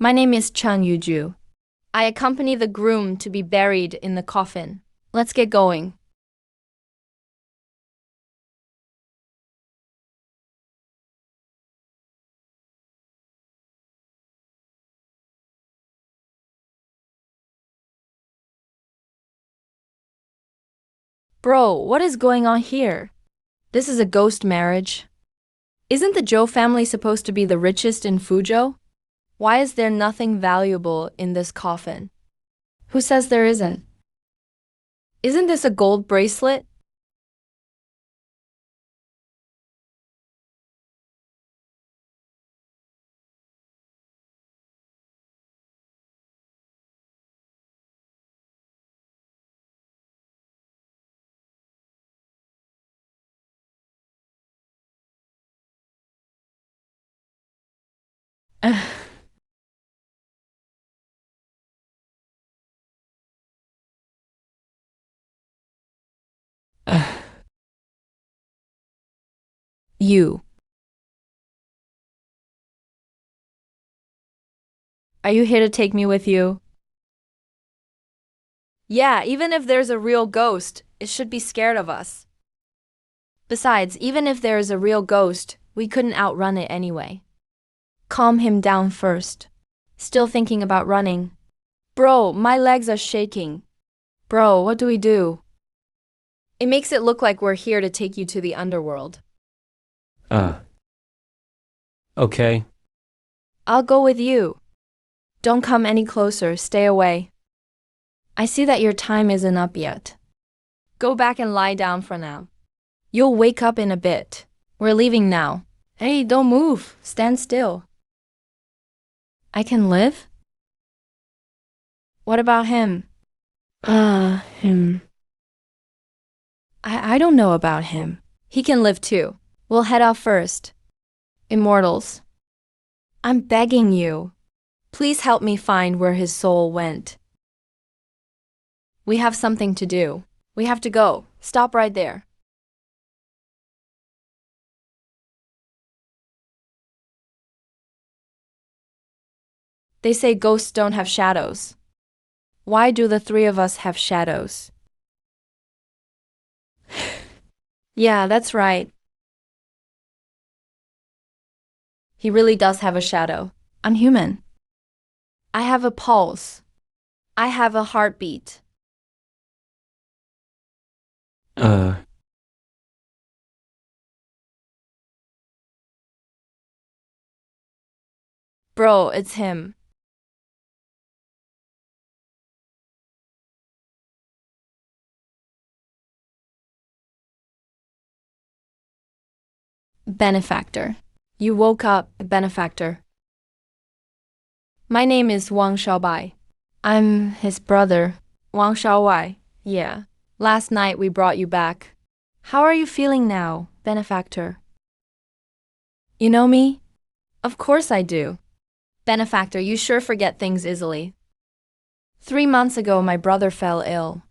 My name is Chun Yuju. I accompany the groom to be buried in the coffin. Let's get going. Bro, what is going on here? This is a ghost marriage. Isn't the Zhou family supposed to be the richest in Fuzhou? Why is there nothing valuable in this coffin? Who says there isn't? Isn't this a gold bracelet? You. Are you here to take me with you? Yeah, even if there's a real ghost, it should be scared of us. Besides, even if there is a real ghost, we couldn't outrun it anyway. Calm him down first. Still thinking about running. Bro, my legs are shaking. Bro, what do we do? It makes it look like we're here to take you to the underworld. Okay. I'll go with you. Don't come any closer, stay away. I see that your time isn't up yet. Go back and lie down for now. You'll wake up in a bit. We're leaving now. Hey, don't move. Stand still. I can live? What about him? Him. I don't know about him. He can live too. We'll head off first. Immortals. I'm begging you. Please help me find where his soul went. We have something to do. We have to go. Stop right there. They say ghosts don't have shadows. Why do the three of us have shadows? Yeah, that's right. He really does have a shadow. I'm human. I have a pulse. I have a heartbeat. Bro, it's him. Benefactor. You woke up, benefactor. My name is Wang Shaobai. I'm his brother, Wang Shaowai. Yeah. Last night we brought you back. How are you feeling now, benefactor? You know me? Of course I do. Benefactor, you sure forget things easily. 3 months ago, my brother fell ill.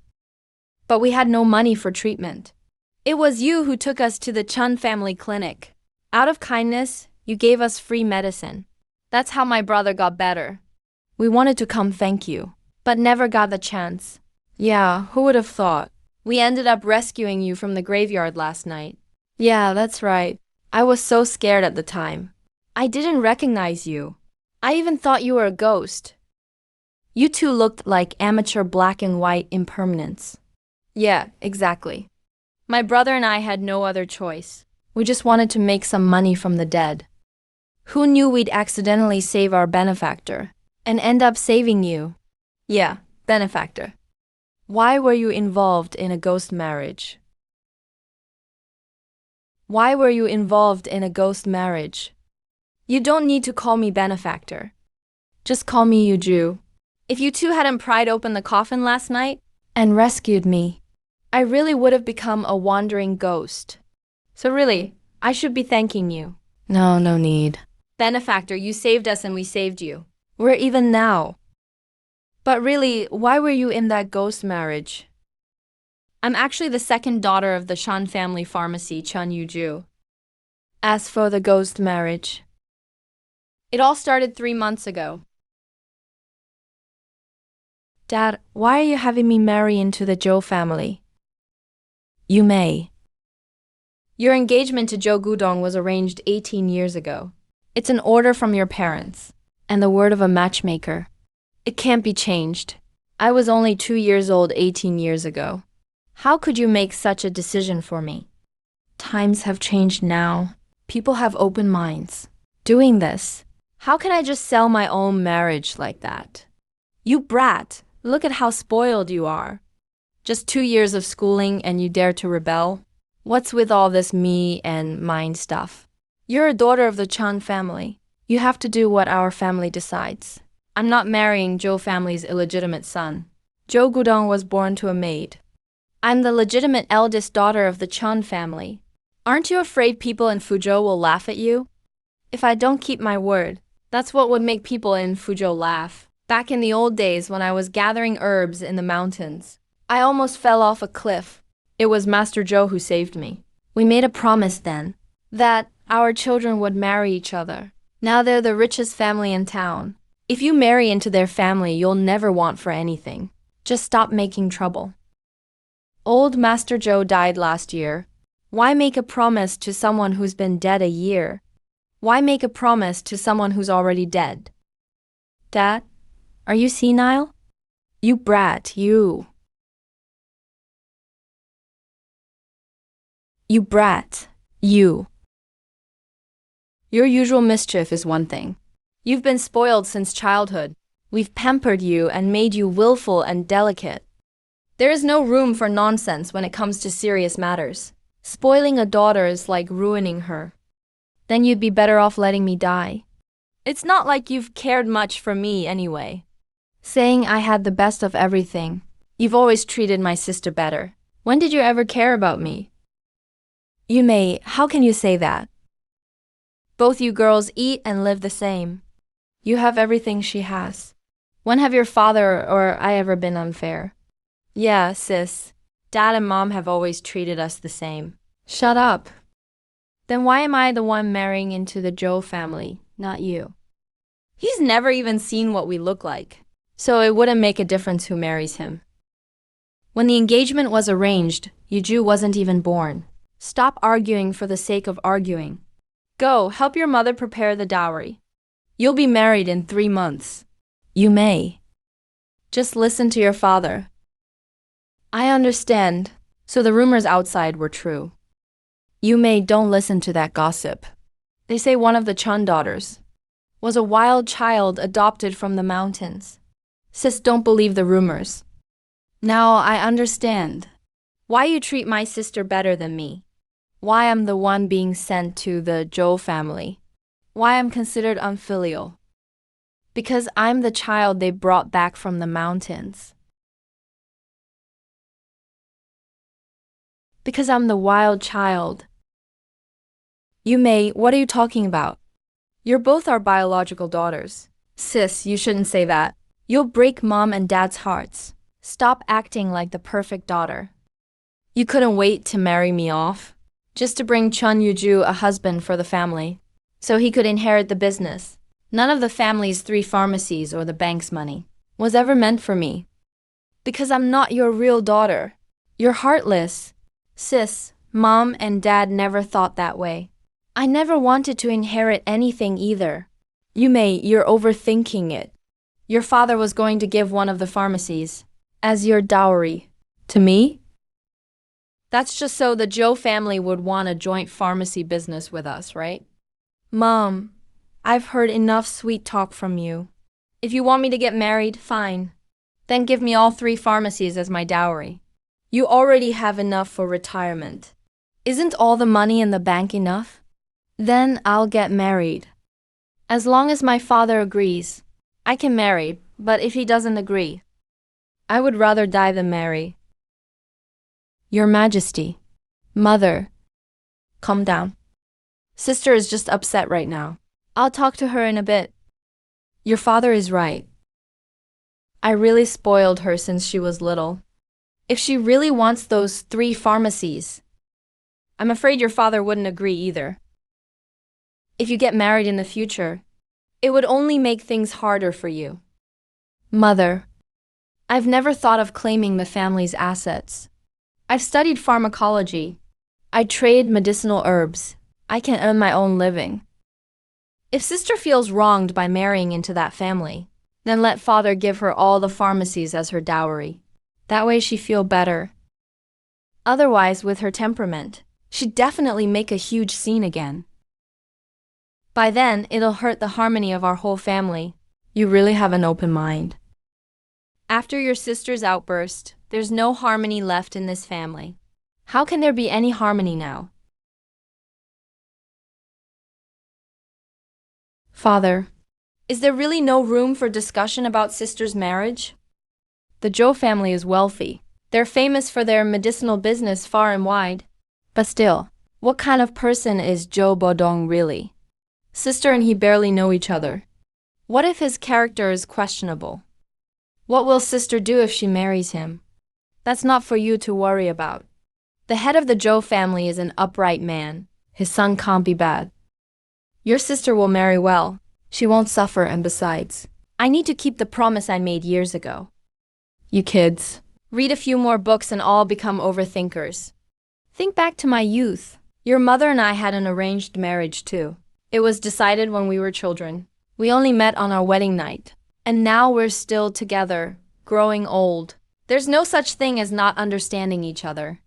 But we had no money for treatment. It was you who took us to the Chun family clinic. Out of kindness, you gave us free medicine. That's how my brother got better. We wanted to come thank you, but never got the chance. Yeah, who would have thought? We ended up rescuing you from the graveyard last night. Yeah, that's right. I was so scared at the time. I didn't recognize you. I even thought you were a ghost. You two looked like amateur black and white impermanents. Yeah, exactly. My brother and I had no other choice. We just wanted to make some money from the dead. Who knew we'd accidentally save our benefactor and end up saving you? Yeah, benefactor. Why were you involved in a ghost marriage? Why were you involved in a ghost marriage? You don't need to call me benefactor. Just call me Yuju. If you two hadn't pried open the coffin last night and rescued me, I really would have become a wandering ghost. So really, I should be thanking you. No need. Benefactor, you saved us and we saved you. We're even now. But really, why were you in that ghost marriage? I'm actually the second daughter of the Shan family pharmacy, Chun Yuju. As for the ghost marriage, it all started 3 months ago. Dad, why are you having me marry into the Zhou family? You may. Your engagement to Zhou Gudong was arranged 18 years ago. It's an order from your parents, and the word of a matchmaker. It can't be changed. I was only 2 years old 18 years ago. How could you make such a decision for me? Times have changed now. People have open minds. Doing this, how can I just sell my own marriage like that? You brat, look at how spoiled you are. Just 2 years of schooling and you dare to rebel? What's with all this me and mine stuff? You're a daughter of the Chan family. You have to do what our family decides. I'm not marrying Zhou family's illegitimate son. Zhou Gudong was born to a maid. I'm the legitimate eldest daughter of the Chan family. Aren't you afraid people in Fuzhou will laugh at you? If I don't keep my word, that's what would make people in Fuzhou laugh. Back in the old days when I was gathering herbs in the mountains, I almost fell off a cliff. It was Master Zhou who saved me. We made a promise then that our children would marry each other. Now they're the richest family in town. If you marry into their family, you'll never want for anything. Just stop making trouble. Old Master Zhou died last year. Why make a promise to someone who's been dead a year? Why make a promise to someone who's already dead? Dad, are you senile? You brat, you. You brat, you. Your usual mischief is one thing. You've been spoiled since childhood. We've pampered you and made you willful and delicate. There is no room for nonsense when it comes to serious matters. Spoiling a daughter is like ruining her. Then you'd be better off letting me die. It's not like you've cared much for me anyway. Saying I had the best of everything. You've always treated my sister better. When did you ever care about me? You may, how can you say that? Both you girls eat and live the same. You have everything she has. When have your father or I ever been unfair? Yeah, sis. Dad and Mom have always treated us the same. Shut up. Then why am I the one marrying into the Zhou family, not you? He's never even seen what we look like, so it wouldn't make a difference who marries him. When the engagement was arranged, Yuju wasn't even born. Stop arguing for the sake of arguing. Go, help your mother prepare the dowry. You'll be married in 3 months. You may. Just listen to your father. I understand. So the rumors outside were true. You may don't listen to that gossip. They say one of the Chun daughters was a wild child adopted from the mountains. Sis, don't believe the rumors. Now I understand why you treat my sister better than me. Why I'm the one being sent to the Zhou family. Why I'm considered unfilial. Because I'm the child they brought back from the mountains. Because I'm the wild child. You may, what are you talking about? You're both our biological daughters. Sis, you shouldn't say that. You'll break Mom and Dad's hearts. Stop acting like the perfect daughter. You couldn't wait to marry me off, just to bring Chun Yuju a husband for the family, so he could inherit the business. None of the family's 3 pharmacies or the bank's money was ever meant for me. Because I'm not your real daughter. You're heartless. Sis, Mom and Dad never thought that way. I never wanted to inherit anything either. You're overthinking it. Your father was going to give one of the pharmacies as your dowry. To me? That's just so the Zhou family would want a joint pharmacy business with us, right? Mom, I've heard enough sweet talk from you. If you want me to get married, fine. Then give me all 3 pharmacies as my dowry. You already have enough for retirement. Isn't all the money in the bank enough? Then I'll get married. As long as my father agrees, I can marry, but if he doesn't agree, I would rather die than marry. Your Majesty. Mother. Calm down. Sister is just upset right now. I'll talk to her in a bit. Your father is right. I really spoiled her since she was little. If she really wants those 3 pharmacies, I'm afraid your father wouldn't agree either. If you get married in the future, it would only make things harder for you. Mother, I've never thought of claiming the family's assets. I've studied pharmacology. I trade medicinal herbs. I can earn my own living. If sister feels wronged by marrying into that family, then let father give her all the pharmacies as her dowry. That way she feel better. Otherwise, with her temperament, she'd definitely make a huge scene again. By then, it'll hurt the harmony of our whole family. You really have an open mind. After your sister's outburst, there's no harmony left in this family. How can there be any harmony now? Father, is there really no room for discussion about sister's marriage? The Zhou family is wealthy. They're famous for their medicinal business far and wide. But still, what kind of person is Zhou Bodong really? Sister and he barely know each other. What if his character is questionable? What will sister do if she marries him? That's not for you to worry about. The head of the Zhou family is an upright man. His son can't be bad. Your sister will marry well. She won't suffer, and besides, I need to keep the promise I made years ago. You kids, read a few more books and all become overthinkers. Think back to my youth. Your mother and I had an arranged marriage too. It was decided when we were children. We only met on our wedding night. And now we're still together, growing old. There's no such thing as not understanding each other.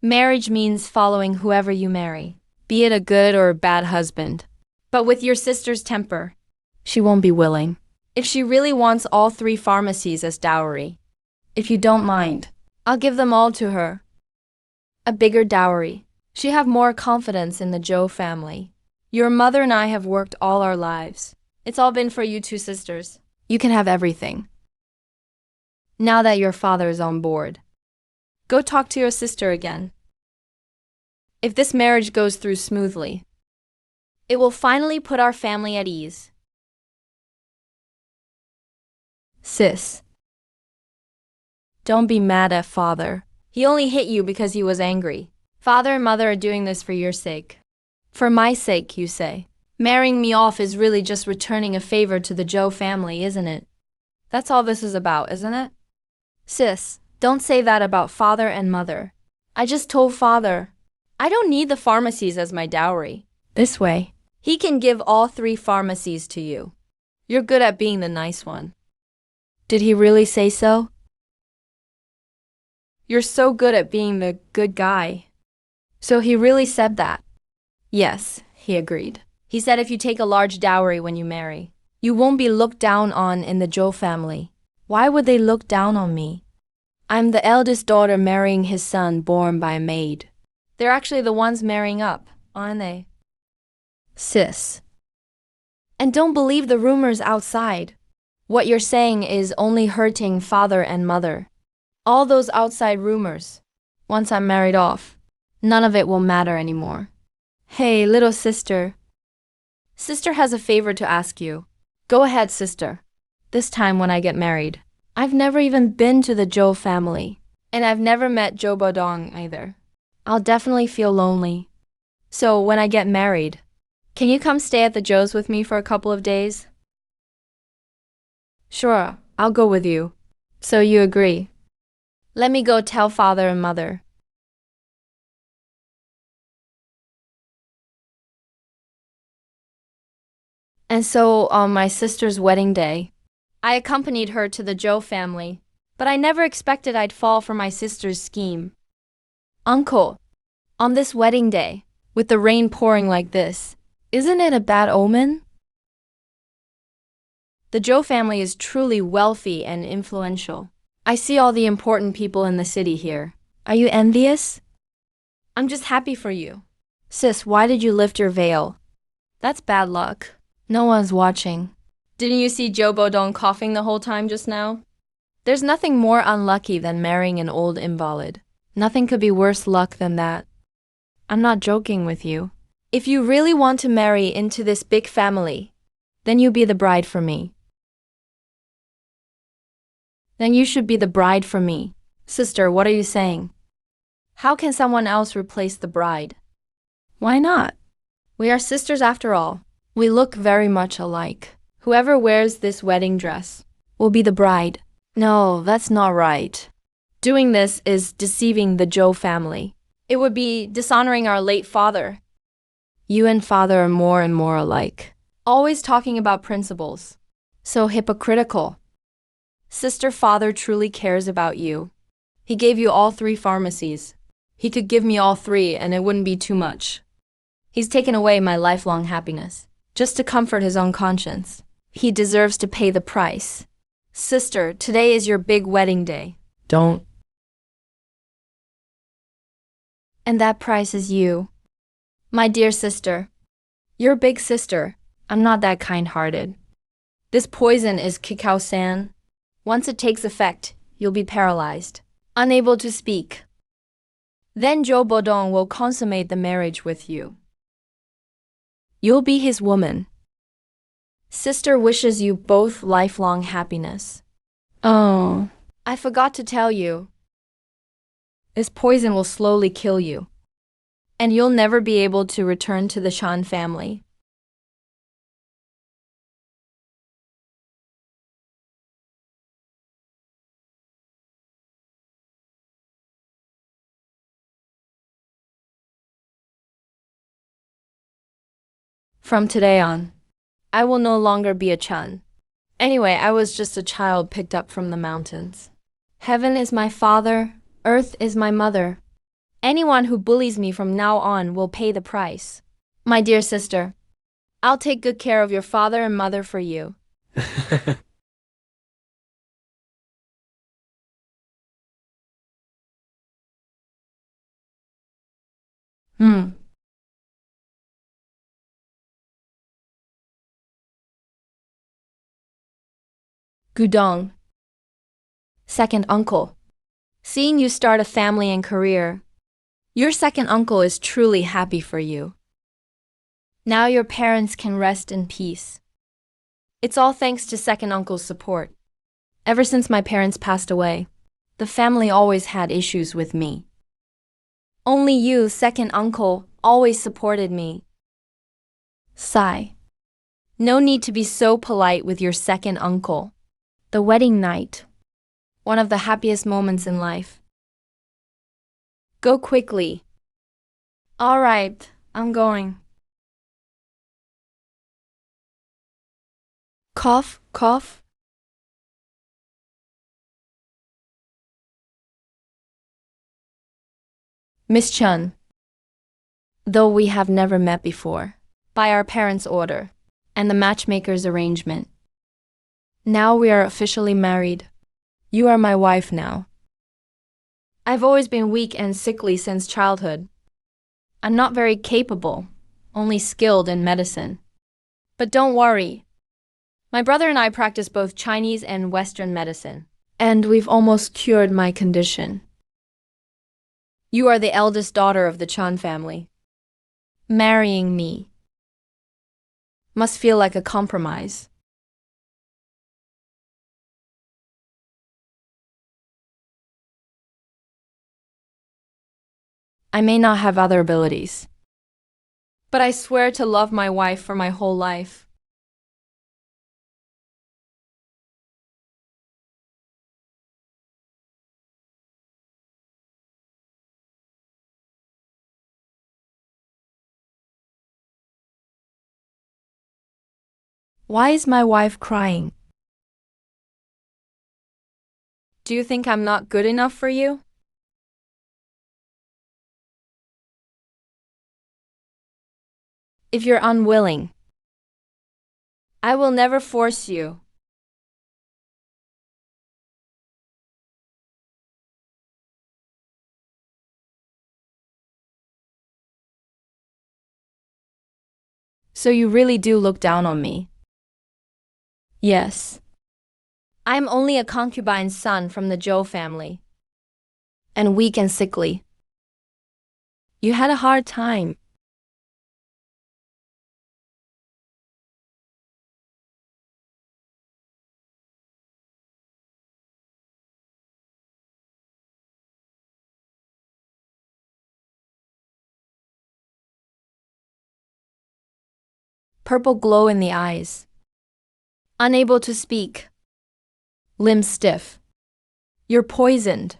Marriage means following whoever you marry, be it a good or a bad husband. But with your sister's temper, she won't be willing. If she really wants all 3 pharmacies as dowry, if you don't mind, I'll give them all to her. A bigger dowry. She have more confidence in the Zhou family. Your mother and I have worked all our lives. It's all been for you 2 sisters. You can have everything. Now that your father is on board, go talk to your sister again. If this marriage goes through smoothly, it will finally put our family at ease. Sis, don't be mad at father. He only hit you because he was angry. Father and mother are doing this for your sake. For my sake, you say. Marrying me off is really just returning a favor to the Zhou family, isn't it? That's all this is about, isn't it? Sis, don't say that about father and mother. I just told father, I don't need the pharmacies as my dowry. This way, he can give all 3 pharmacies to you. You're good at being the nice one. Did he really say so? You're so good at being the good guy. So he really said that? Yes, he agreed. He said if you take a large dowry when you marry, you won't be looked down on in the Zhou family. Why would they look down on me? I'm the eldest daughter marrying his son born by a maid. They're actually the ones marrying up, aren't they? Sis. And don't believe the rumors outside. What you're saying is only hurting father and mother. All those outside rumors. Once I'm married off, none of it will matter anymore. Hey, little sister. Sister has a favor to ask you. Go ahead, sister. This time when I get married. I've never even been to the Zhou family. And I've never met Zhou Bodong either. I'll definitely feel lonely. So when I get married, can you come stay at the Zhou's with me for a couple of days? Sure, I'll go with you. So you agree. Let me go tell father and mother. And so on my sister's wedding day, I accompanied her to the Zhou family, but I never expected I'd fall for my sister's scheme. Uncle, on this wedding day, with the rain pouring like this, isn't it a bad omen? The Zhou family is truly wealthy and influential. I see all the important people in the city here. Are you envious? I'm just happy for you. Sis, why did you lift your veil? That's bad luck. No one's watching. Didn't you see Zhou Bodong coughing the whole time just now? There's nothing more unlucky than marrying an old invalid. Nothing could be worse luck than that. I'm not joking with you. If you really want to marry into this big family, then you be the bride for me. Then you should be the bride for me. Sister, what are you saying? How can someone else replace the bride? Why not? We are sisters after all. We look very much alike. Whoever wears this wedding dress will be the bride. No, that's not right. Doing this is deceiving the Zhou family. It would be dishonoring our late father. You and father are more and more alike. Always talking about principles. So hypocritical. Sister father truly cares about you. He gave you all three pharmacies. He could give me all three and it wouldn't be too much. He's taken away my lifelong happiness, just to comfort his own conscience. He deserves to pay the price. Sister, today is your big wedding day. Don't. And that price is you. My dear sister. Your big sister. I'm not that kind-hearted. This poison is cacao-san. Once it takes effect, you'll be paralyzed, unable to speak. Then Zhou Bodong will consummate the marriage with you. You'll be his woman. Sister wishes you both lifelong happiness. Oh, I forgot to tell you. This poison will slowly kill you, and you'll never be able to return to the Shan family. From today on, I will no longer be a Chun. Anyway, I was just a child picked up from the mountains. Heaven is my father, earth is my mother. Anyone who bullies me from now on will pay the price. My dear sister, I'll take good care of your father and mother for you. Gudong. Second uncle. Seeing you start a family and career, your second uncle is truly happy for you. Now your parents can rest in peace. It's all thanks to second uncle's support. Ever since my parents passed away, the family always had issues with me. Only you, second uncle, always supported me. Sigh. No need to be so polite with your second uncle. The wedding night. One of the happiest moments in life. Go quickly. All right, I'm going. Cough, cough. Miss Chun. Though we have never met before, by our parents' order and the matchmaker's arrangement, now we are officially married. You are my wife now. I've always been weak and sickly since childhood. I'm not very capable, only skilled in medicine. But don't worry. My brother and I practice both Chinese and Western medicine, and we've almost cured my condition. You are the eldest daughter of the Chan family. Marrying me must feel like a compromise. I may not have other abilities, but I swear to love my wife for my whole life. Why is my wife crying? Do you think I'm not good enough for you? If you're unwilling, I will never force you. So you really do look down on me? Yes. I'm only a concubine's son from the Zhou family, and weak and sickly. You had a hard time. Purple glow in the eyes. Unable to speak. Limbs stiff. You're poisoned.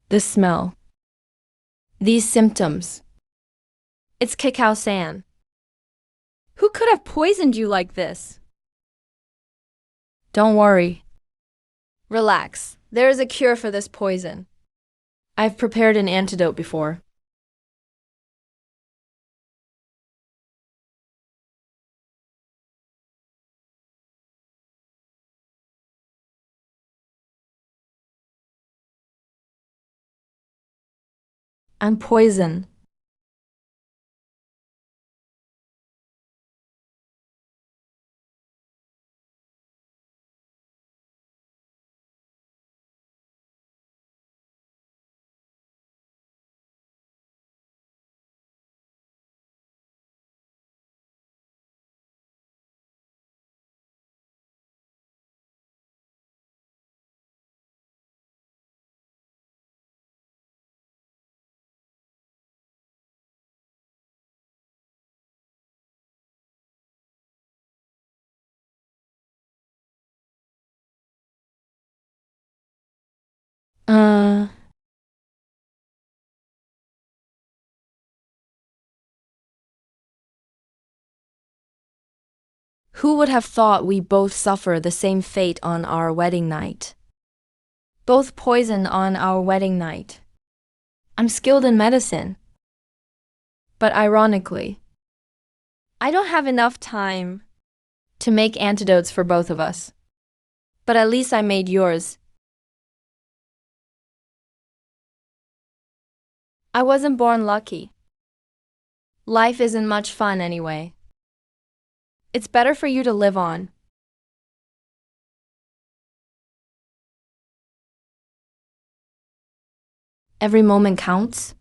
The smell. These symptoms. It's cacao sand. Who could have poisoned you like this? Don't worry. Relax. There is a cure for this poison. I've prepared an antidote before. I'm poisoned. Uh, who would have thought we both suffer the same fate on our wedding night? Both poisoned on our wedding night. I'm skilled in medicine. But ironically, I don't have enough time to make antidotes for both of us. But at least I made yours. I wasn't born lucky. Life isn't much fun anyway. It's better for you to live on. Every moment counts.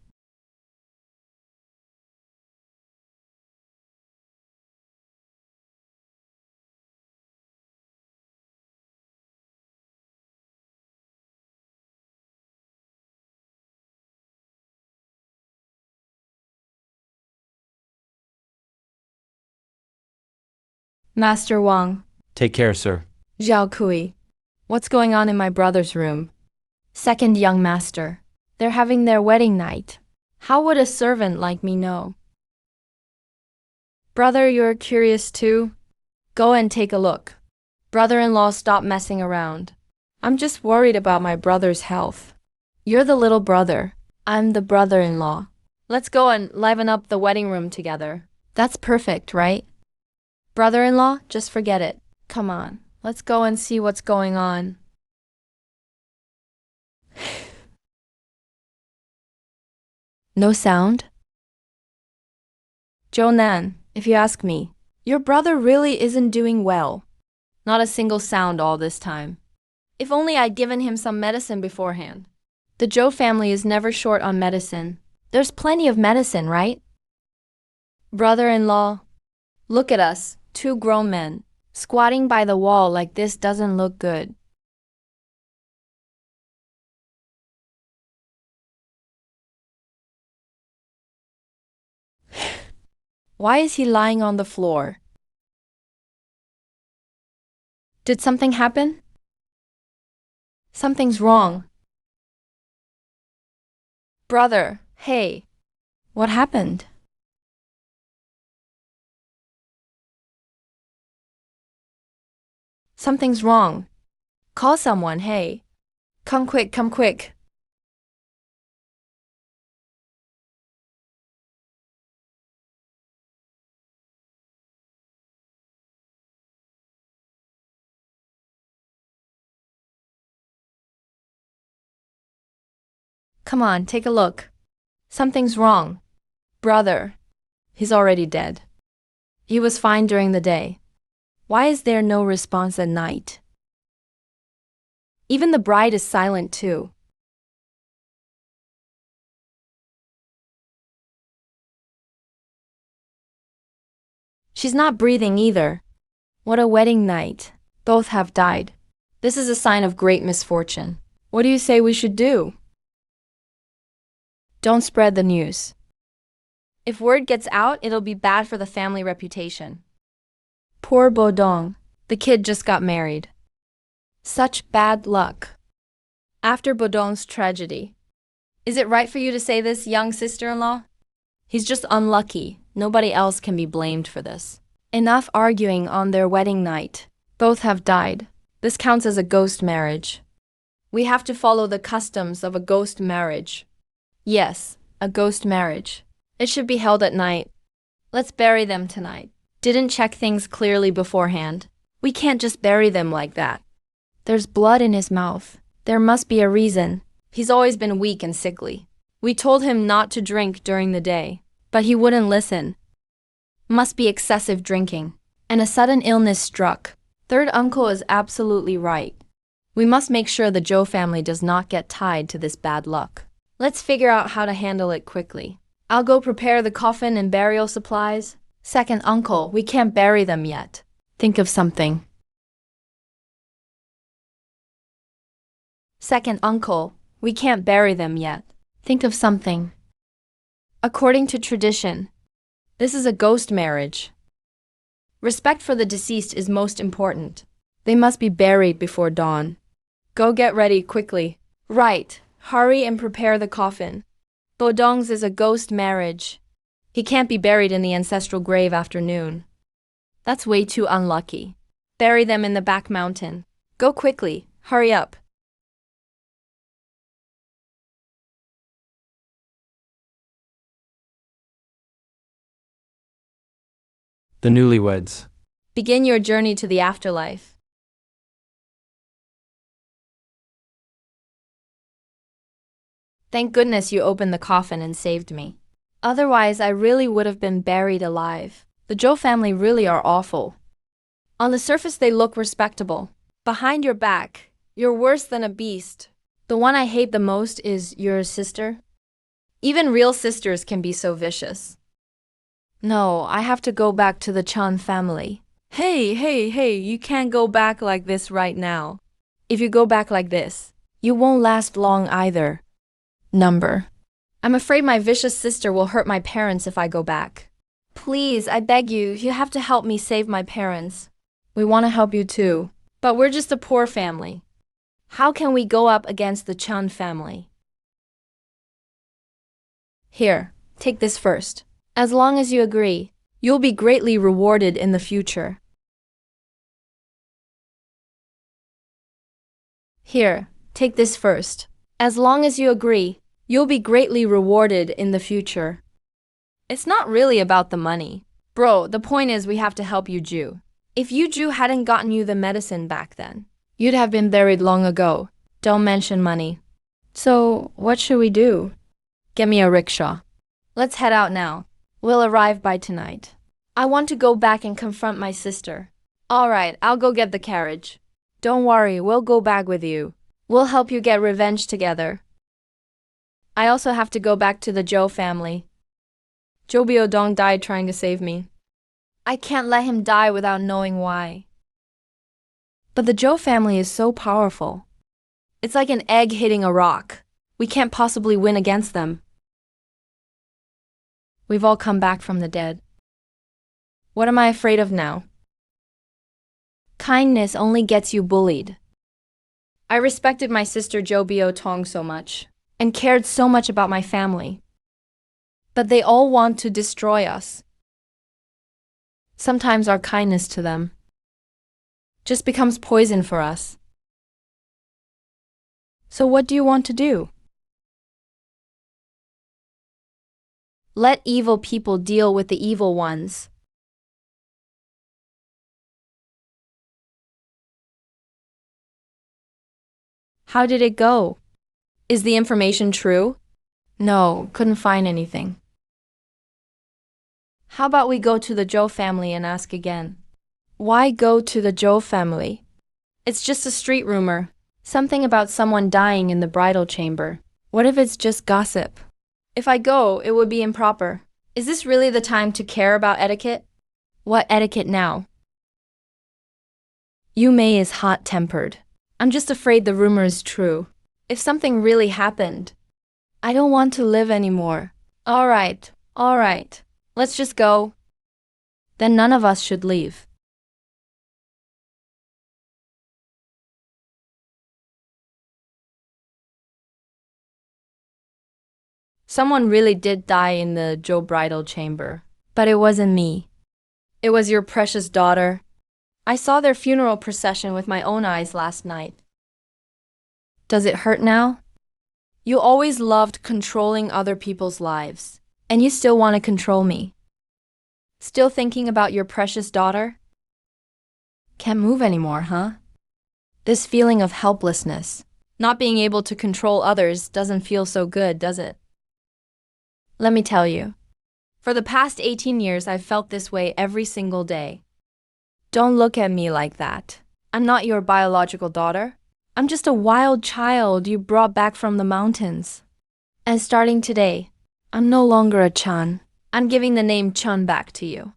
Master Wang, Take care, sir. Zhao Kui, what's going on in my brother's room? Second young master, they're having their wedding night. How would a servant like me know? Brother, you're curious too? Go and take a look. Brother-in-law, stop messing around. I'm just worried about my brother's health. You're the little brother. I'm the brother-in-law. Let's go and liven up the wedding room together. That's perfect, right? Brother-in-law, just forget it. Come on, let's go and see what's going on. No sound? Jonan, if you ask me, your brother really isn't doing well. Not a single sound all this time. If only I'd given him some medicine beforehand. The Zhou family is never short on medicine. There's plenty of medicine, right? Brother-in-law, look at us, two grown men. Squatting by the wall like this doesn't look good. Why is he lying on the floor? Did something happen? Something's wrong. Brother, hey. What happened? Something's wrong. Call someone, hey. Come quick, come quick. Come on, take a look. Something's wrong. Brother, he's already dead. He was fine during the day. Why is there no response at night? Even the bride is silent too. She's not breathing either. What a wedding night. Both have died. This is a sign of great misfortune. What do you say we should do? Don't spread the news. If word gets out, it'll be bad for the family reputation. Poor Bodong. The kid just got married. Such bad luck. After Baudon's tragedy. Is it right for you to say this, young sister-in-law? He's just unlucky. Nobody else can be blamed for this. Enough arguing on their wedding night. Both have died. This counts as a ghost marriage. We have to follow the customs of a ghost marriage. Yes, a ghost marriage. It should be held at night. Let's bury them tonight. Didn't check things clearly beforehand. We can't just bury them like that. There's blood in his mouth. There must be a reason. He's always been weak and sickly. We told him not to drink during the day, but he wouldn't listen. Must be excessive drinking. And a sudden illness struck. Third uncle is absolutely right. We must make sure the Zhou family does not get tied to this bad luck. Let's figure out how to handle it quickly. I'll go prepare the coffin and burial supplies. Second uncle, we can't bury them yet. Think of something. Second uncle, we can't bury them yet. Think of something. According to tradition, this is a ghost marriage. Respect for the deceased is most important. They must be buried before dawn. Go get ready quickly. Right, hurry and prepare the coffin. Baudon's is a ghost marriage. He can't be buried in the ancestral grave after noon. That's way too unlucky. Bury them in the back mountain. Go quickly, hurry up. The newlyweds. Begin your journey to the afterlife. Thank goodness you opened the coffin and saved me. Otherwise, I really would have been buried alive. The Zhou family really are awful. On the surface, they look respectable. Behind your back, you're worse than a beast. The one I hate the most is your sister. Even real sisters can be so vicious. No, I have to go back to the Chan family. Hey, you can't go back like this right now. If you go back like this, you won't last long either. Number. I'm afraid my vicious sister will hurt my parents if I go back. Please, I beg you have to help me save my parents. We want to help you too, but we're just a poor family. How can we go up against the Chan family? Here, take this first. As long as you agree, you'll be greatly rewarded in the future. Here, take this first. As long as you agree, you'll be greatly rewarded in the future. It's not really about the money. Bro, the point is we have to help you, Ju. If you Ju hadn't gotten you the medicine back then, you'd have been buried long ago. Don't mention money. So, what should we do? Get me a rickshaw. Let's head out now. We'll arrive by tonight. I want to go back and confront my sister. All right, I'll go get the carriage. Don't worry, we'll go back with you. We'll help you get revenge together. I also have to go back to the Zhou family. Zhou Biodong died trying to save me. I can't let him die without knowing why. But the Zhou family is so powerful. It's like an egg hitting a rock. We can't possibly win against them. We've all come back from the dead. What am I afraid of now? Kindness only gets you bullied. I respected my sister Zhou Biotong so much, and cared so much about my family. But they all want to destroy us. Sometimes our kindness to them just becomes poison for us. So what do you want to do? Let evil people deal with the evil ones. How did it go? Is the information true? No, couldn't find anything. How about we go to the Zhou family and ask again? Why go to the Zhou family? It's just a street rumor. Something about someone dying in the bridal chamber. What if it's just gossip? If I go, it would be improper. Is this really the time to care about etiquette? What etiquette now? Yu Mei is hot-tempered. I'm just afraid the rumor is true. If something really happened, I don't want to live anymore. All right. Let's just go. Then none of us should leave. Someone really did die in the Joe bridal chamber. But it wasn't me. It was your precious daughter. I saw their funeral procession with my own eyes last night. Does it hurt now? You always loved controlling other people's lives, and you still want to control me. Still thinking about your precious daughter? Can't move anymore, huh? This feeling of helplessness, not being able to control others, doesn't feel so good, does it? Let me tell you. For the past 18 years, I've felt this way every single day. Don't look at me like that. I'm not your biological daughter. I'm just a wild child you brought back from the mountains. And starting today, I'm no longer a Chan. I'm giving the name Chun back to you.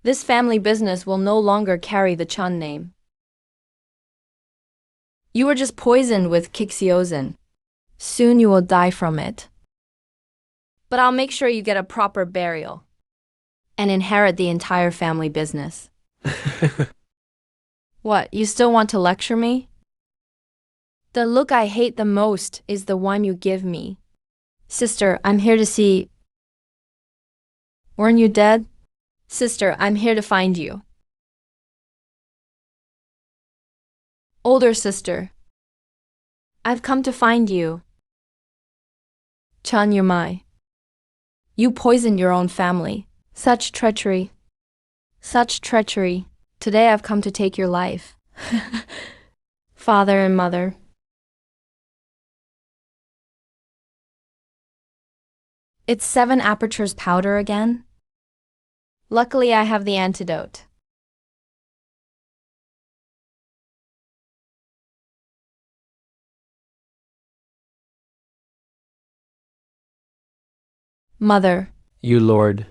This family business will no longer carry the Chun name. You were just poisoned with Kixiosin. Soon you will die from it. But I'll make sure you get a proper burial and inherit the entire family business. What, you still want to lecture me? The look I hate the most is the one you give me. Sister, I'm here to see. Weren't you dead? Sister, I'm here to find you. Older sister, I've come to find you. Chan Yumai, you poisoned your own family. Such treachery. Such treachery. Today I've come to take your life. Father and mother. It's 7 apertures powder again. Luckily I have the antidote. Mother. You lord.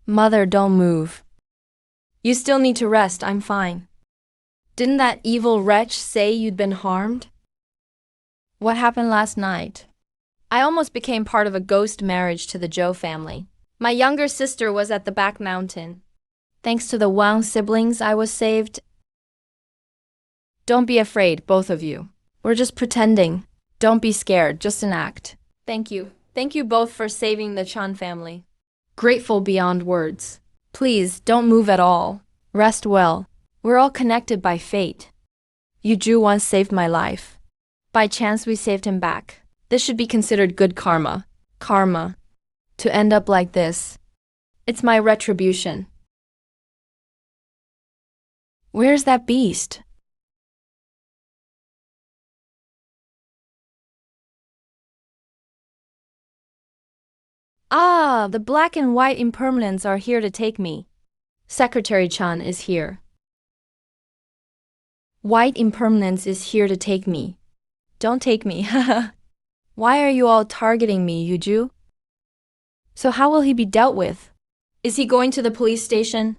Mother, don't move. You still need to rest, I'm fine. Didn't that evil wretch say you'd been harmed? What happened last night? I almost became part of a ghost marriage to the Zhou family. My younger sister was at the back mountain. Thanks to the Wang siblings, I was saved. Don't be afraid, both of you. We're just pretending. Don't be scared, just an act. Thank you. Thank you both for saving the Chan family. Grateful beyond words. Please, don't move at all. Rest well. We're all connected by fate. Yu Zhu once saved my life. By chance, we saved him back. This should be considered good karma. Karma. To end up like this. It's my retribution. Where's that beast? Ah, the black and white impermanents are here to take me. Secretary Chan is here. White impermanence is here to take me. Don't take me, haha. Why are you all targeting me, Yu Zhu? So how will he be dealt with? Is he going to the police station?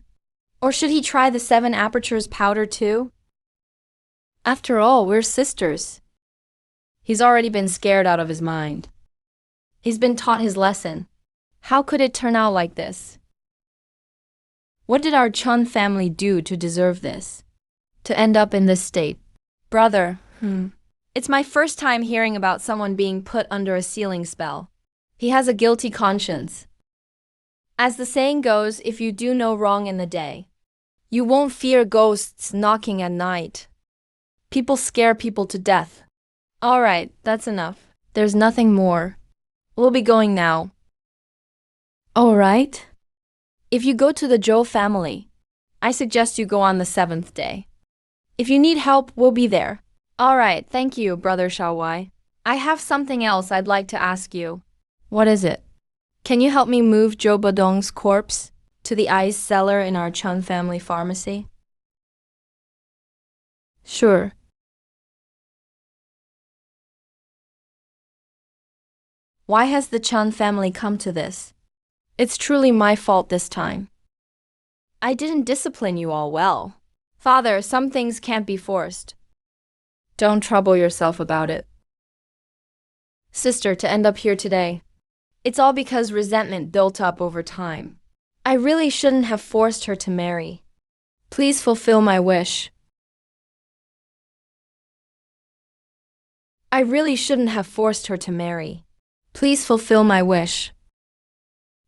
Or should he try the 7 apertures powder too? After all, we're sisters. He's already been scared out of his mind. He's been taught his lesson. How could it turn out like this? What did our Chun family do to deserve this? To end up in this state? Brother, It's my first time hearing about someone being put under a sealing spell. He has a guilty conscience. As the saying goes, if you do no wrong in the day, you won't fear ghosts knocking at night. People scare people to death. All right, that's enough. There's nothing more. We'll be going now. All right. If you go to the Zhou family, I suggest you go on the 7th day. If you need help, we'll be there. All right, thank you, Brother Xiaowai. I have something else I'd like to ask you. What is it? Can you help me move Zhou Bodong's corpse to the ice cellar in our Chun family pharmacy? Sure. Why has the Chun family come to this? It's truly my fault this time. I didn't discipline you all well. Father, some things can't be forced. Don't trouble yourself about it. Sister, to end up here today, it's all because resentment built up over time. I really shouldn't have forced her to marry. Please fulfill my wish. I really shouldn't have forced her to marry. Please fulfill my wish.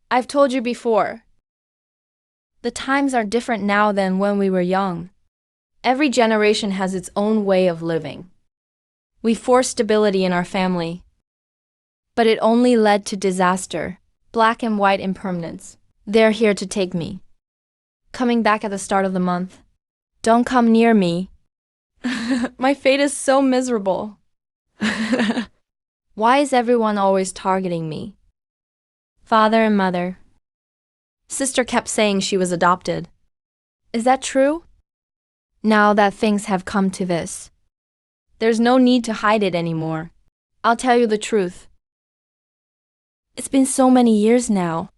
I've told you before. The times are different now than when we were young. Every generation has its own way of living. We forced stability in our family, but it only led to disaster. Black and white impermanence. They're here to take me. Coming back at the start of the month. Don't come near me. My fate is so miserable. Why is everyone always targeting me? Father and mother. Sister kept saying she was adopted. Is that true? Now that things have come to this, there's no need to hide it anymore. I'll tell you the truth. It's been so many years now.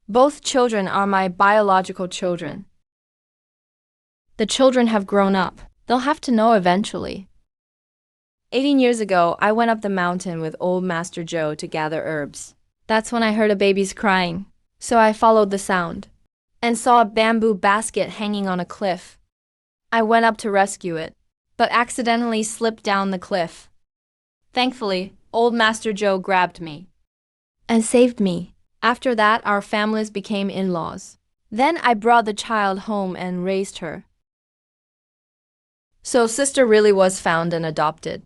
Both children are my biological children. The children have grown up. They'll have to know eventually. 18 years ago, I went up the mountain with old Master Joe to gather herbs. That's when I heard a baby's crying. So I followed the sound and saw a bamboo basket hanging on a cliff. I went up to rescue it, but accidentally slipped down the cliff. Thankfully, old Master Joe grabbed me and saved me. After that, our families became in-laws. Then I brought the child home and raised her. So sister really was found and adopted.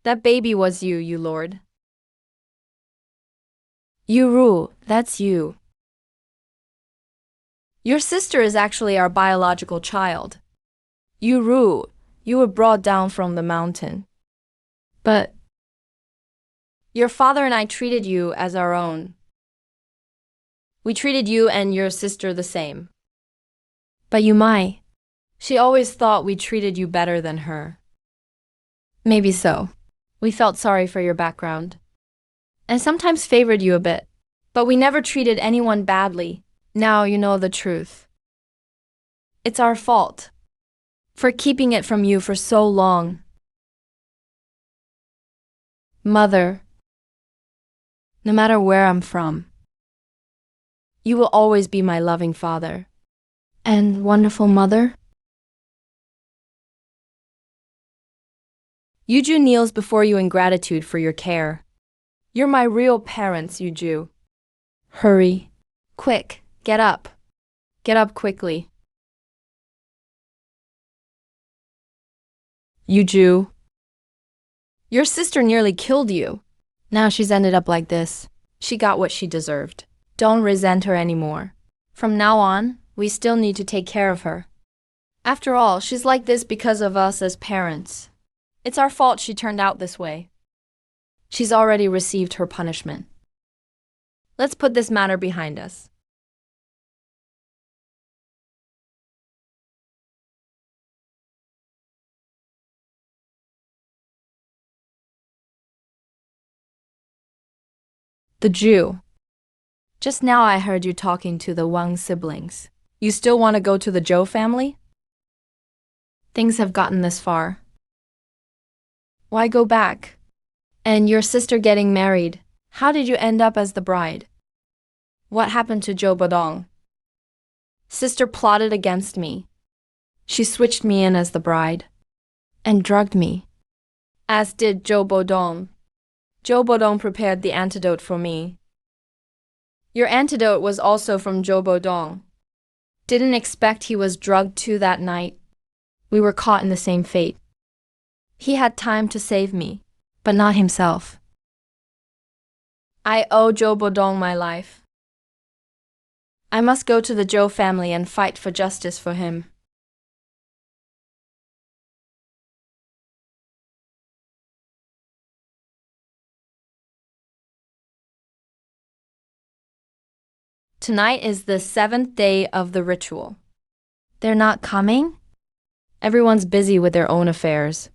That baby was you, you lord. You rule, that's you. Your sister is actually our biological child. You rule, you were brought down from the mountain. But your father and I treated you as our own. We treated you and your sister the same. But Yumai, she always thought we treated you better than her. Maybe so. We felt sorry for your background, and sometimes favored you a bit. But we never treated anyone badly. Now you know the truth. It's our fault for keeping it from you for so long. Mother, no matter where I'm from, you will always be my loving father. And wonderful mother? Yuju kneels before you in gratitude for your care. You're my real parents, Yuju. Hurry. Quick, get up. Get up quickly. Yuju. Your sister nearly killed you. Now she's ended up like this. She got what she deserved. Don't resent her anymore. From now on, we still need to take care of her. After all, she's like this because of us as parents. It's our fault she turned out this way. She's already received her punishment. Let's put this matter behind us. The Jew. Just now I heard you talking to the Wang siblings. You still want to go to the Zhou family? Things have gotten this far. Why go back? And your sister getting married, how did you end up as the bride? What happened to Zhou Bodong? Sister plotted against me. She switched me in as the bride and drugged me, as did Zhou Bodong. Zhou Bodong prepared the antidote for me. Your antidote was also from Zhou Bodong. Didn't expect he was drugged too that night. We were caught in the same fate. He had time to save me, but not himself. I owe Zhou Bodong my life. I must go to the Zhou family and fight for justice for him. Tonight is the 7th day of the ritual. They're not coming? Everyone's busy with their own affairs.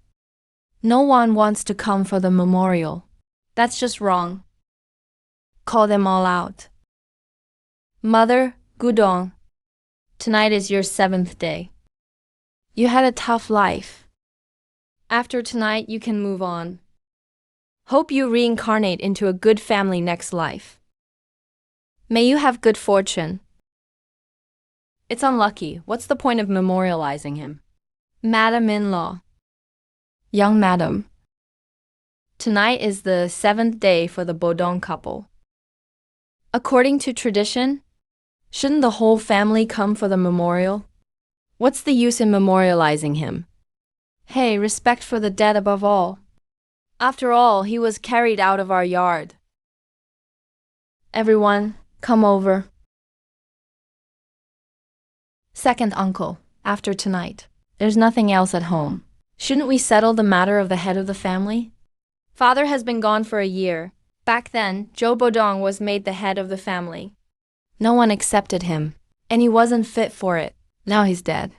No one wants to come for the memorial. That's just wrong. Call them all out. Mother, Gudong, tonight is your 7th day. You had a tough life. After tonight, you can move on. Hope you reincarnate into a good family next life. May you have good fortune. It's unlucky. What's the point of memorializing him? Madam-in-law. Young madam. Tonight is the 7th day for the Bodong couple. According to tradition, shouldn't the whole family come for the memorial? What's the use in memorializing him? Hey, respect for the dead above all. After all, he was carried out of our yard. Everyone, come over. Second uncle, after tonight, there's nothing else at home. Shouldn't we settle the matter of the head of the family? Father has been gone for a year. Back then, Joe Bodong was made the head of the family. No one accepted him, and he wasn't fit for it. Now he's dead.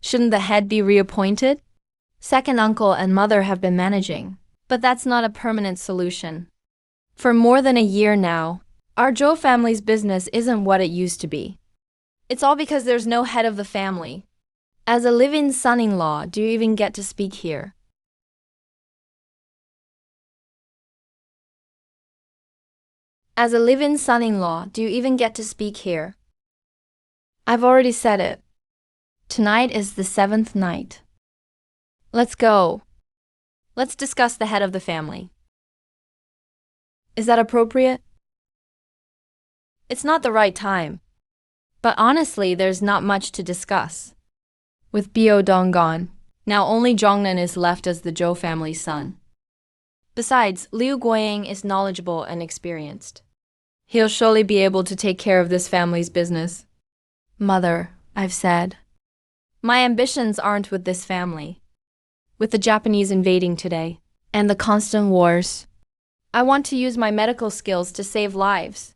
Shouldn't the head be reappointed? Second uncle and mother have been managing, but that's not a permanent solution. For more than a year now, our Joe family's business isn't what it used to be. It's all because there's no head of the family. As a live-in son-in-law, do you even get to speak here? As a live-in son-in-law, do you even get to speak here? I've already said it. Tonight is the 7th night. Let's go. Let's discuss the head of the family. Is that appropriate? It's not the right time. But honestly, there's not much to discuss. With Bio Dong gone, now only Zhongnan is left as the Zhou family's son. Besides, Liu Guoying is knowledgeable and experienced. He'll surely be able to take care of this family's business. Mother, I've said. My ambitions aren't with this family. With the Japanese invading today, and the constant wars, I want to use my medical skills to save lives.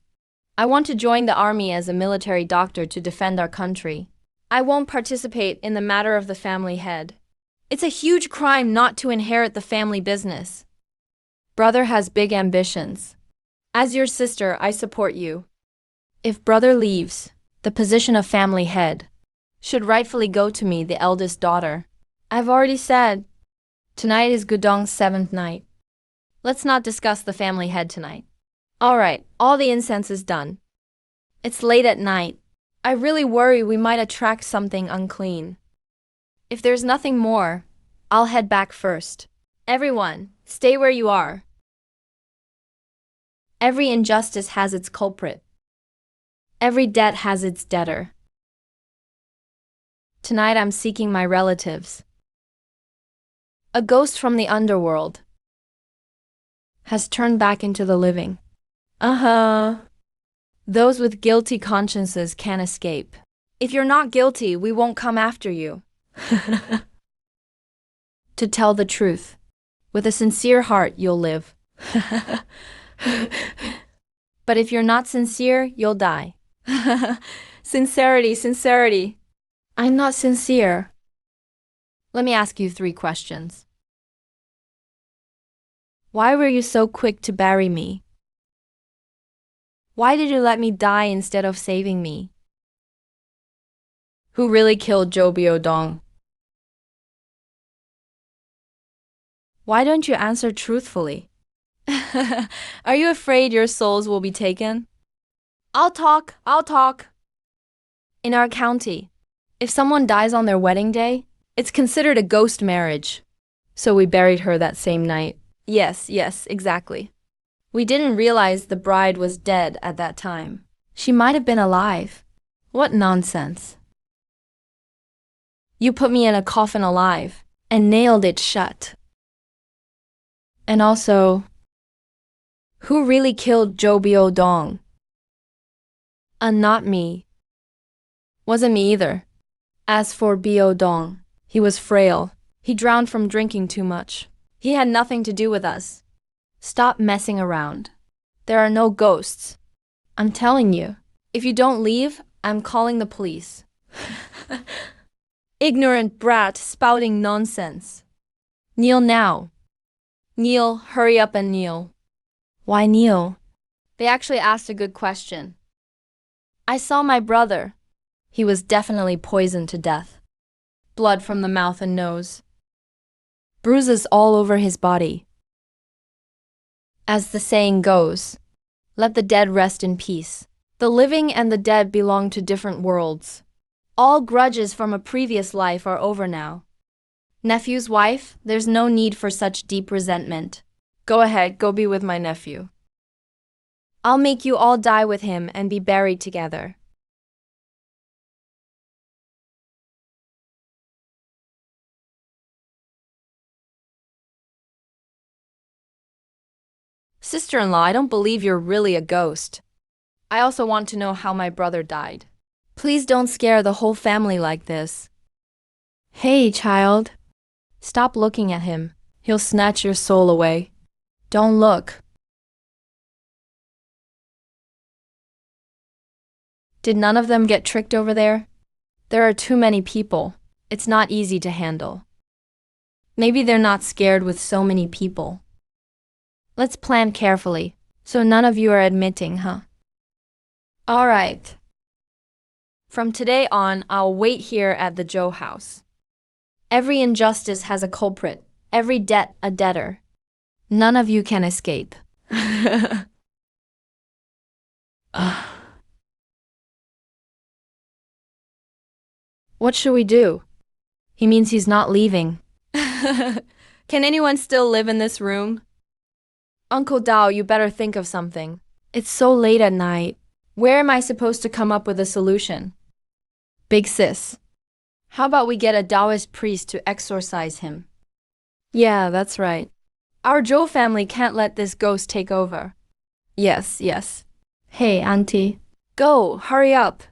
I want to join the army as a military doctor to defend our country. I won't participate in the matter of the family head. It's a huge crime not to inherit the family business. Brother has big ambitions. As your sister, I support you. If brother leaves, the position of family head should rightfully go to me, the eldest daughter. I've already said, tonight is Gudong's 7th night. Let's not discuss the family head tonight. All right, all the incense is done. It's late at night. I really worry we might attract something unclean. If there's nothing more, I'll head back first. Everyone, stay where you are. Every injustice has its culprit. Every debt has its debtor. Tonight I'm seeking my relatives. A ghost from the underworld has turned back into the living. Those with guilty consciences can't escape. If you're not guilty, we won't come after you. To tell the truth, with a sincere heart, you'll live. But if you're not sincere, you'll die. Sincerity, sincerity. I'm not sincere. Let me ask you 3 questions. Why were you so quick to bury me? Why did you let me die instead of saving me? Who really killed Zhou Biodong? Why don't you answer truthfully? Are you afraid your souls will be taken? I'll talk. In our county, if someone dies on their wedding day, it's considered a ghost marriage. So we buried her that same night. Yes, exactly. We didn't realize the bride was dead at that time. She might have been alive. What nonsense. You put me in a coffin alive and nailed it shut. And also, who really killed Zhou Biodong? Not me. Wasn't me either. As for Biodong, he was frail. He drowned from drinking too much. He had nothing to do with us. Stop messing around. There are no ghosts. I'm telling you, if you don't leave, I'm calling the police. Ignorant brat spouting nonsense. Kneel now. Kneel, hurry up and kneel. Why kneel? They actually asked a good question. I saw my brother. He was definitely poisoned to death. Blood from the mouth and nose. Bruises all over his body. As the saying goes, let the dead rest in peace. The living and the dead belong to different worlds. All grudges from a previous life are over now. Nephew's wife, there's no need for such deep resentment. Go ahead, go be with my nephew. I'll make you all die with him and be buried together. Sister-in-law, I don't believe you're really a ghost. I also want to know how my brother died. Please don't scare the whole family like this. Hey, child. Stop looking at him. He'll snatch your soul away. Don't look. Did none of them get tricked over there? There are too many people. It's not easy to handle. Maybe they're not scared with so many people. Let's plan carefully, so none of you are admitting, huh? All right. From today on, I'll wait here at the Joe house. Every injustice has a culprit, every debt a debtor. None of you can escape. What should we do? He means he's not leaving. Can anyone still live in this room? Uncle Dao, you better think of something. It's so late at night. Where am I supposed to come up with a solution? Big sis. How about we get a Taoist priest to exorcise him? Yeah, that's right. Our Zhou family can't let this ghost take over. Yes, yes. Hey, Auntie. Go, hurry up.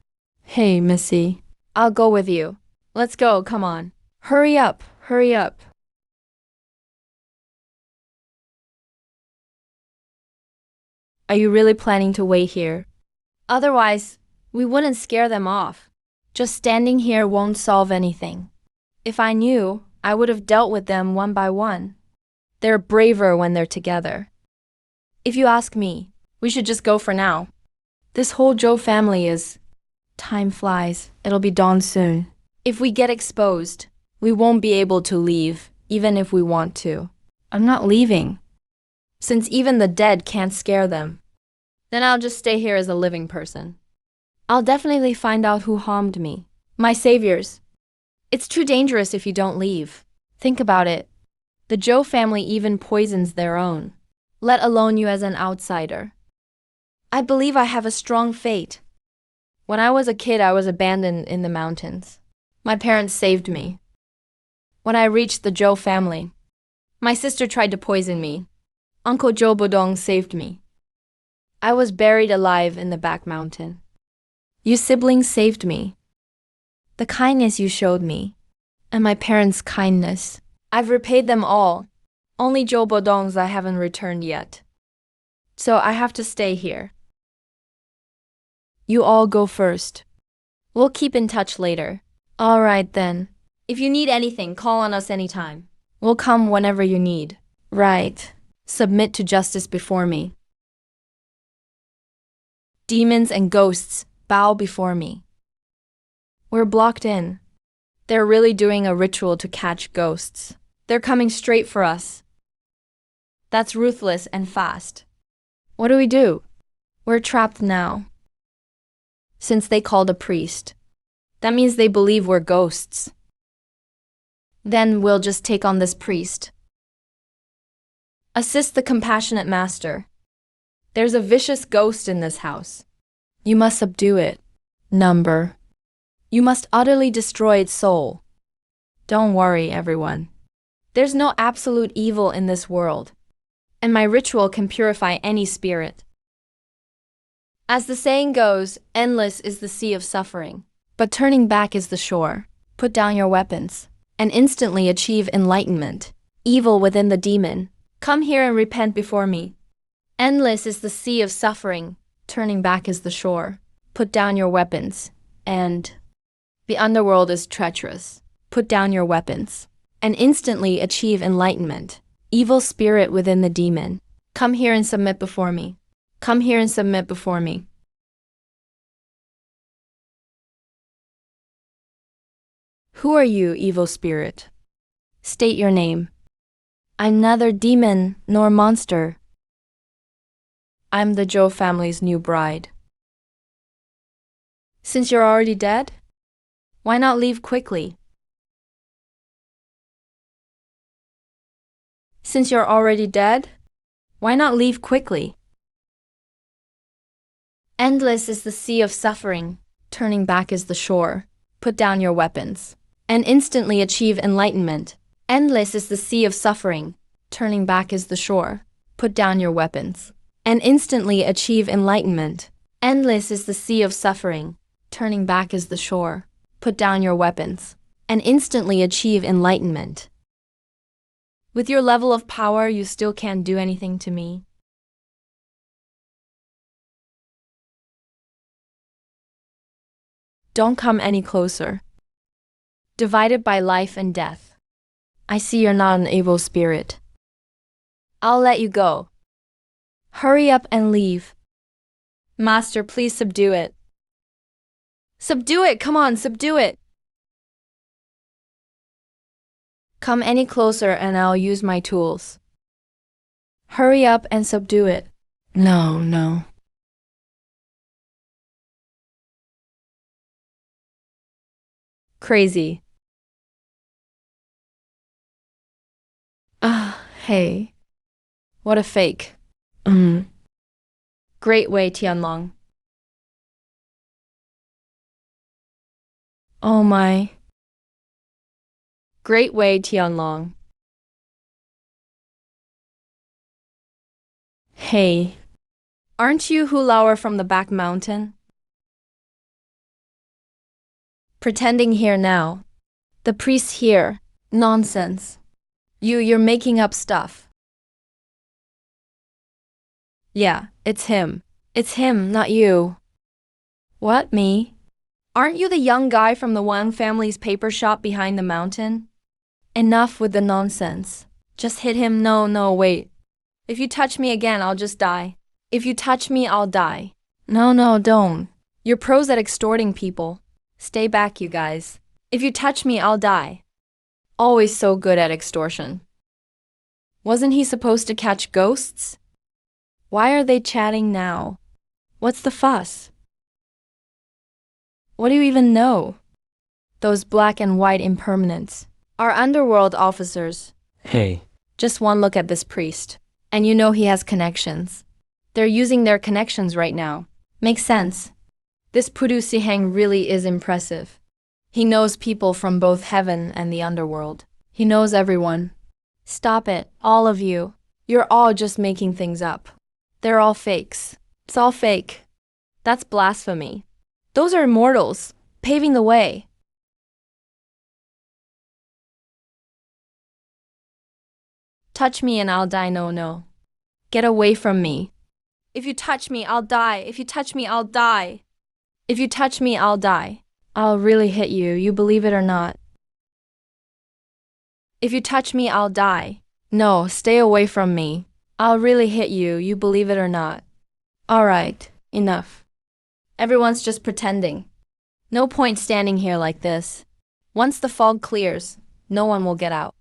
Hey, Missy. I'll go with you. Let's go, come on. Hurry up, hurry up. Are you really planning to wait here? Otherwise, we wouldn't scare them off. Just standing here won't solve anything. If I knew, I would have dealt with them one by one. They're braver when they're together. If you ask me, we should just go for now. This whole Zhou family is... Time flies. It'll be dawn soon. If we get exposed, we won't be able to leave, even if we want to. I'm not leaving. Since even the dead can't scare them, then I'll just stay here as a living person. I'll definitely find out who harmed me. My saviors. It's too dangerous if you don't leave. Think about it. The Zhou family even poisons their own, let alone you as an outsider. I believe I have a strong fate. When I was a kid, I was abandoned in the mountains. My parents saved me. When I reached the Zhou family, my sister tried to poison me. Uncle Zhou Bodong saved me. I was buried alive in the back mountain. You siblings saved me. The kindness you showed me, and my parents' kindness, I've repaid them all. Only Zhou Bodong's I haven't returned yet. So I have to stay here. You all go first. We'll keep in touch later. All right then. If you need anything, call on us anytime. We'll come whenever you need. Right. Submit to justice before me. Demons and ghosts, bow before me. We're blocked in. They're really doing a ritual to catch ghosts. They're coming straight for us. That's ruthless and fast. What do we do? We're trapped now. Since they called a priest, that means they believe we're ghosts. Then we'll just take on this priest. Assist the compassionate master. There's a vicious ghost in this house. You must subdue it. Number. You must utterly destroy its soul. Don't worry, everyone. There's no absolute evil in this world, and my ritual can purify any spirit. As the saying goes, endless is the sea of suffering, but turning back is the shore. Put down your weapons, and instantly achieve enlightenment. Evil within the demon, come here and repent before me. Endless is the sea of suffering, turning back is the shore. Put down your weapons, and the underworld is treacherous. Put down your weapons, and instantly achieve enlightenment. Evil spirit within the demon, come here and submit before me. Come here and submit before me. Who are you, evil spirit? State your name. I'm neither demon nor monster. I'm the Zhou family's new bride. Since you're already dead, why not leave quickly? Since you're already dead, Why not leave quickly? Endless is the sea of suffering. Turning back is the shore. Put down your weapons and instantly achieve enlightenment. Endless is the sea of suffering. Turning back is the shore. Put down your weapons and instantly achieve enlightenment. Endless is the sea of suffering. Turning back is the shore. Put down your weapons and instantly achieve enlightenment. With your level of power, you still can't do anything to me. Don't come any closer. Divided by life and death. I see you're not an able spirit. I'll let you go. Hurry up and leave. Master, please subdue it. Subdue it, come on, subdue it. Come any closer and I'll use my tools. Hurry up and subdue it. No. Crazy. Hey. What a fake. Great way, Tianlong. Oh my. Great way, Tianlong. Hey. Aren't you Hu Laoer from the back mountain? Pretending here now. The priest here. Nonsense. You're making up stuff. Yeah, it's him. It's him, not you. What, me? Aren't you the young guy from the Wang family's paper shop behind the mountain? Enough with the nonsense. Just hit him. No, wait. If you touch me again, I'll just die. If you touch me, I'll die. No, don't. You're pros at extorting people. Stay back, you guys. If you touch me, I'll die. Always so good at extortion. Wasn't he supposed to catch ghosts? Why are they chatting now? What's the fuss? What do you even know? Those black and white impermanents are underworld officers. Hey. Just one look at this priest, and you know he has connections. They're using their connections right now. Makes sense. This Pudu Siheng really is impressive. He knows people from both heaven and the underworld. He knows everyone. Stop it, all of you. You're all just making things up. They're all fakes. It's all fake. That's blasphemy. Those are immortals, paving the way. Touch me and I'll die, no. Get away from me. If you touch me, I'll die. If you touch me, I'll die. If you touch me, I'll die. I'll really hit you, you believe it or not. If you touch me, I'll die. No, stay away from me. I'll really hit you, you believe it or not. All right, enough. Everyone's just pretending. No point standing here like this. Once the fog clears, no one will get out.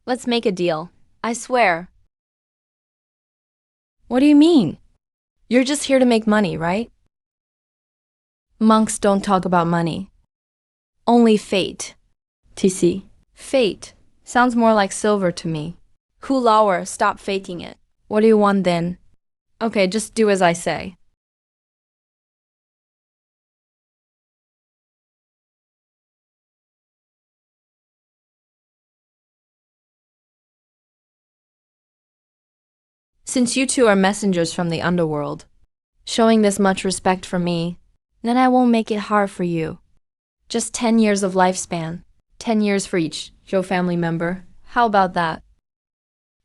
Let's make a deal. I swear. What do you mean? You're just here to make money, right? Monks don't talk about money. Only fate. TC. Fate. Sounds more like silver to me. Hu Laoer, stop faking it. What do you want then? Okay, just do as I say. Since you two are messengers from the underworld, showing this much respect for me, then I won't make it hard for you. Just 10 years of lifespan. 10 years for each Zhou family member. How about that?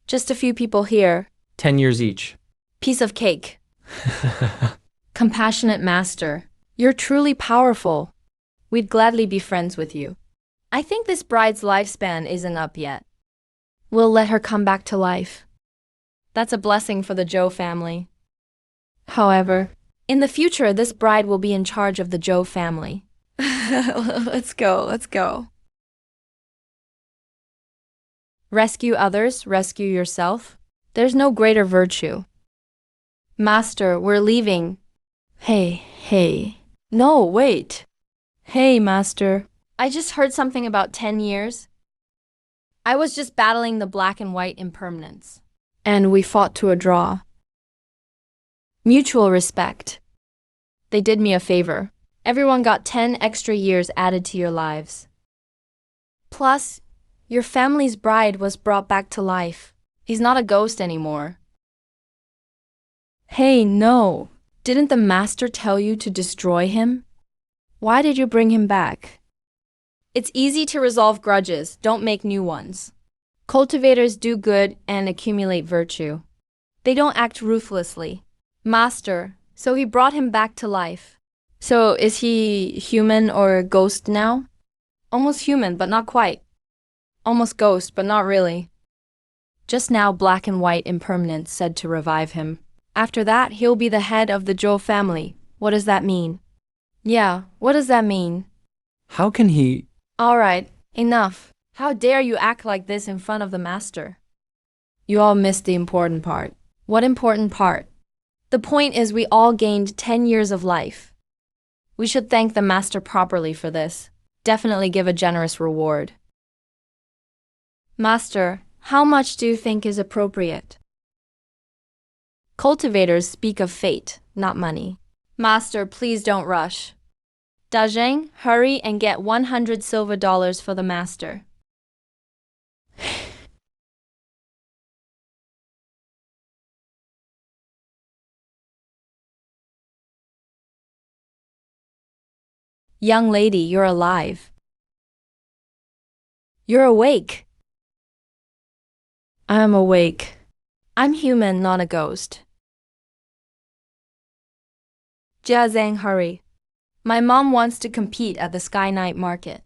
Just a few people here. 10 years each. Piece of cake. Compassionate master. You're truly powerful. We'd gladly be friends with you. I think this bride's lifespan isn't up yet. We'll let her come back to life. That's a blessing for the Zhou family. However, in the future, this bride will be in charge of the Zhou family. Let's go. Rescue others, rescue yourself. There's no greater virtue. Master, we're leaving. Hey. No, wait. Hey, Master. I just heard something about 10 years. I was just battling the black and white impermanence. And we fought to a draw. Mutual respect. They did me a favor. Everyone got 10 extra years added to your lives. Plus, your family's bride was brought back to life. He's not a ghost anymore. Hey, no. Didn't the master tell you to destroy him? Why did you bring him back? It's easy to resolve grudges, don't make new ones. Cultivators do good and accumulate virtue. They don't act ruthlessly. Master, so he brought him back to life. So is he human or a ghost now? Almost human, but not quite. Almost ghost, but not really. Just now Black and White Impermanence said to revive him. After that, he'll be the head of the Zhou family. What does that mean? Yeah, what does that mean? How can he? Alright, enough. How dare you act like this in front of the master? You all missed the important part. What important part? The point is we all gained 10 years of life. We should thank the master properly for this. Definitely give a generous reward. Master, how much do you think is appropriate? Cultivators speak of fate, not money. Master, please don't rush. Dazheng, hurry and get 100 silver dollars for the master. Young lady, you're alive. You're awake. I'm awake. I'm human, not a ghost. Jia Zhang, hurry. My mom wants to compete at the Sky Night Market.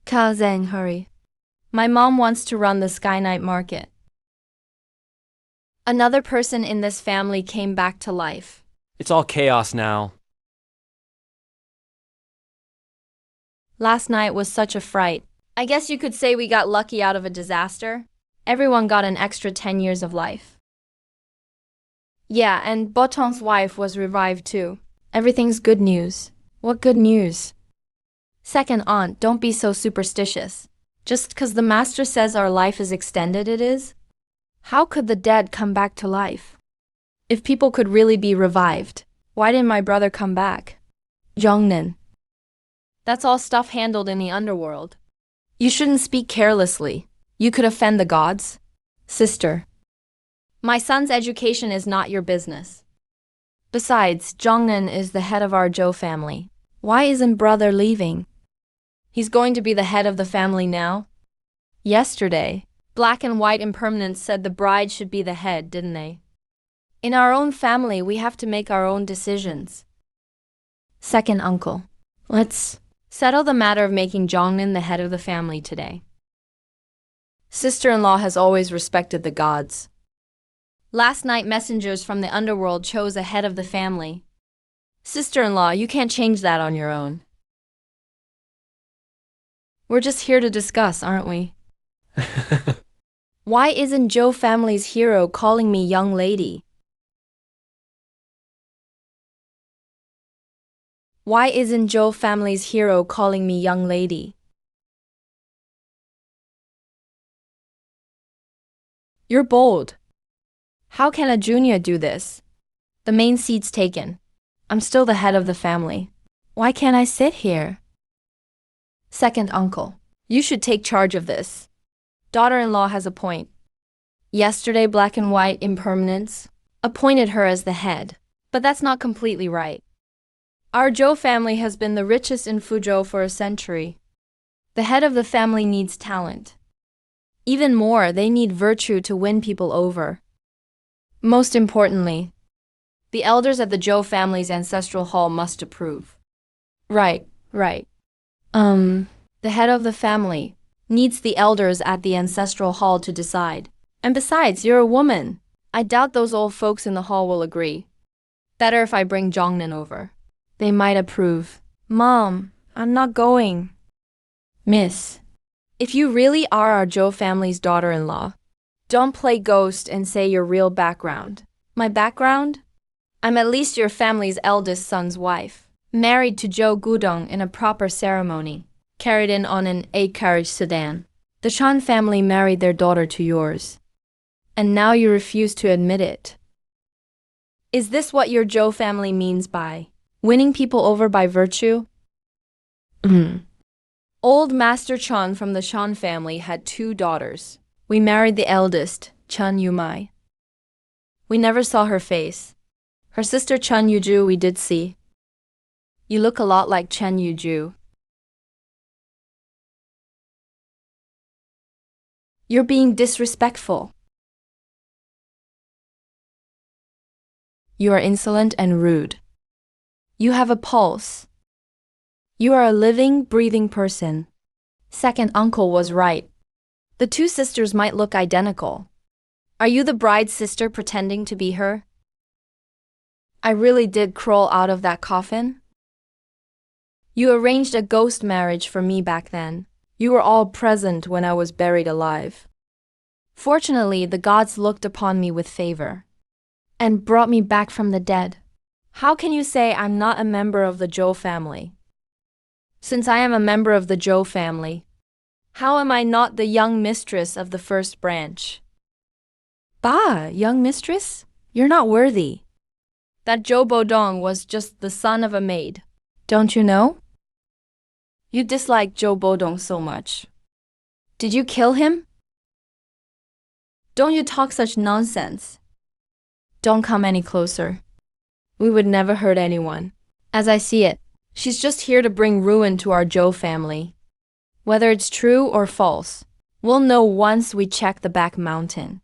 Ka Zhang, hurry. My mom wants to run the Sky Night Market. Another person in this family came back to life. It's all chaos now. Last night was such a fright. I guess you could say we got lucky out of a disaster. Everyone got an extra 10 years of life. Yeah, and Botong's wife was revived too. Everything's good news. What good news? Second aunt, don't be so superstitious. Just 'cause the master says our life is extended, it is? How could the dead come back to life? If people could really be revived, why didn't my brother come back? Zhongnan. That's all stuff handled in the underworld. You shouldn't speak carelessly. You could offend the gods. Sister. My son's education is not your business. Besides, Zhongnan is the head of our Zhou family. Why isn't brother leaving? He's going to be the head of the family now? Yesterday, Black and White Impermanence said the bride should be the head, didn't they? In our own family, we have to make our own decisions. Second uncle. Let's settle the matter of making Zhongnan the head of the family today. Sister-in-law has always respected the gods. Last night, messengers from the underworld chose a head of the family. Sister-in-law, you can't change that on your own. We're just here to discuss, aren't we? Why isn't Zhou family's hero calling me young lady? Why isn't Zhou family's hero calling me young lady? You're bold. How can a junior do this? The main seat's taken. I'm still the head of the family. Why can't I sit here? Second uncle. You should take charge of this. Daughter-in-law has a point. Yesterday, Black and White Impermanence appointed her as the head, but that's not completely right. Our Zhou family has been the richest in Fuzhou for a century. The head of the family needs talent. Even more, they need virtue to win people over. Most importantly, the elders at the Zhou family's ancestral hall must approve. Right. The head of the family needs the elders at the ancestral hall to decide. And besides, you're a woman. I doubt those old folks in the hall will agree. Better if I bring Zhongnan over. They might approve. Mom, I'm not going. Miss, if you really are our Zhou family's daughter-in-law, don't play ghost and say your real background. My background? I'm at least your family's eldest son's wife, married to Zhou Gudong in a proper ceremony. carried in on an 8-carriage sedan. The Chan family married their daughter to yours. And now you refuse to admit it. Is this what your Zhou family means by winning people over by virtue? Old Master Chan from the Chan family had 2 daughters. We married the eldest, Chen Yumai. We never saw her face. Her sister Chen Yuju we did see. You look a lot like Chen Yuju. You're being disrespectful. You are insolent and rude. You have a pulse. You are a living, breathing person. Second uncle was right. The 2 sisters might look identical. Are you the bride's sister pretending to be her? I really did crawl out of that coffin. You arranged a ghost marriage for me back then. You were all present when I was buried alive. Fortunately, the gods looked upon me with favor and brought me back from the dead. How can you say I'm not a member of the Zhou family? Since I am a member of the Zhou family, how am I not the young mistress of the first branch? Bah, young mistress? You're not worthy. That Zhou Bodong was just the son of a maid. Don't you know? You dislike Zhou Bodong so much. Did you kill him? Don't you talk such nonsense. Don't come any closer. We would never hurt anyone. As I see it, she's just here to bring ruin to our Zhou family. Whether it's true or false, we'll know once we check the back mountain.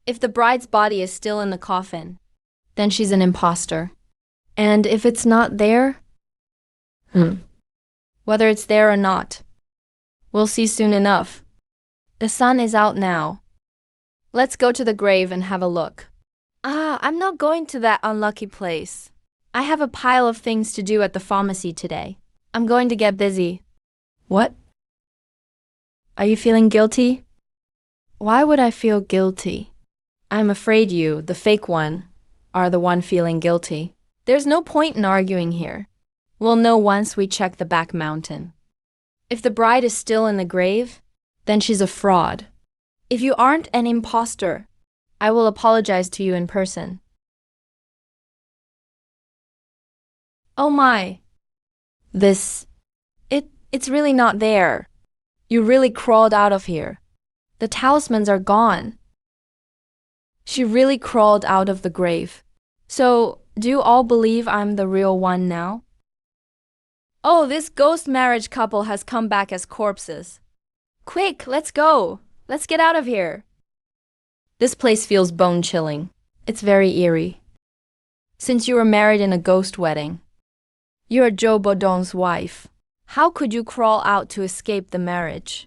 If the bride's body is still in the coffin, then she's an imposter. And if it's not there, whether it's there or not, we'll see soon enough. The sun is out now. Let's go to the grave and have a look. I'm not going to that unlucky place. I have a pile of things to do at the pharmacy today. I'm going to get busy. What? Are you feeling guilty? Why would I feel guilty? I'm afraid you, the fake one, are the one feeling guilty. There's no point in arguing here. We'll know once we check the back mountain. If the bride is still in the grave, then she's a fraud. If you aren't an imposter, I will apologize to you in person. Oh my. It's really not there. You really crawled out of here. The talismans are gone. She really crawled out of the grave. So, do you all believe I'm the real one now? Oh, this ghost marriage couple has come back as corpses. Quick, let's go. Let's get out of here. This place feels bone-chilling. It's very eerie. Since you were married in a ghost wedding, you're Zhou Bodong's wife. How could you crawl out to escape the marriage?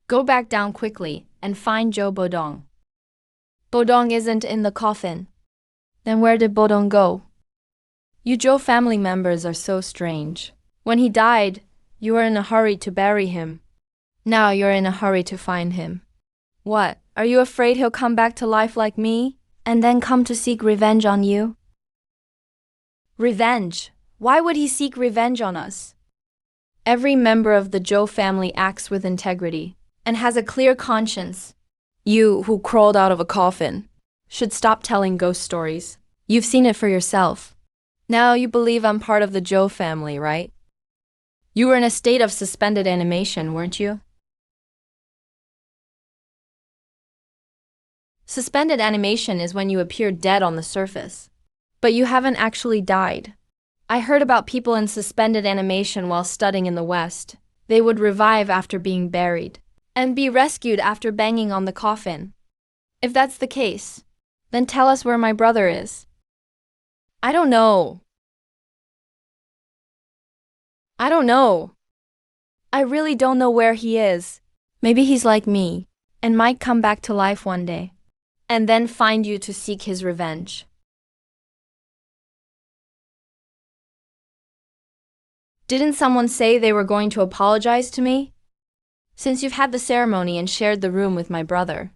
Go back down quickly and find Zhou Bodong. Bodong isn't in the coffin. Then where did Bodong go? You Zhou family members are so strange. When he died, you were in a hurry to bury him. Now you're in a hurry to find him. What? Are you afraid he'll come back to life like me, and then come to seek revenge on you? Revenge? Why would he seek revenge on us? Every member of the Zhou family acts with integrity and has a clear conscience. You, who crawled out of a coffin, should stop telling ghost stories. You've seen it for yourself. Now you believe I'm part of the Zhou family, right? You were in a state of suspended animation, weren't you? Suspended animation is when you appear dead on the surface, but you haven't actually died. I heard about people in suspended animation while studying in the West. They would revive after being buried and be rescued after banging on the coffin. If that's the case, then tell us where my brother is. I don't know. I really don't know where he is. Maybe he's like me and might come back to life one day and then find you to seek his revenge. Didn't someone say they were going to apologize to me? Since you've had the ceremony and shared the room with my brother,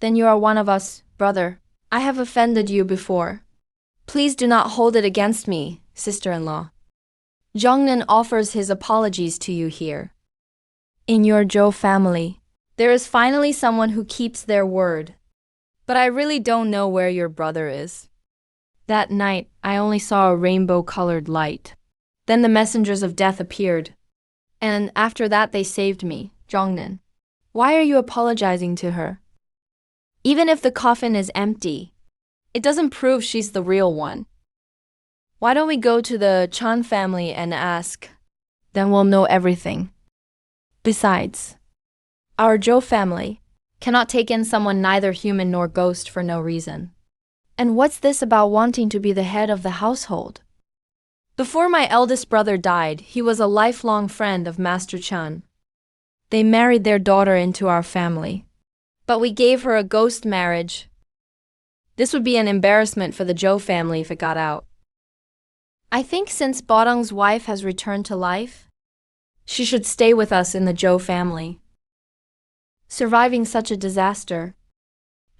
then you are one of us, brother. I have offended you before. Please do not hold it against me, sister-in-law. Zhongnan offers his apologies to you here. In your Zhou family, there is finally someone who keeps their word. But I really don't know where your brother is. That night, I only saw a rainbow-colored light. Then the messengers of death appeared. And after that they saved me, Zhongnan. Why are you apologizing to her? Even if the coffin is empty, it doesn't prove she's the real one. Why don't we go to the Chan family and ask? Then we'll know everything. Besides, our Zhou family cannot take in someone neither human nor ghost for no reason. And what's this about wanting to be the head of the household? Before my eldest brother died, he was a lifelong friend of Master Chan. They married their daughter into our family. But we gave her a ghost marriage. This would be an embarrassment for the Zhou family if it got out. I think since Bodong's wife has returned to life, she should stay with us in the Zhou family. Surviving such a disaster,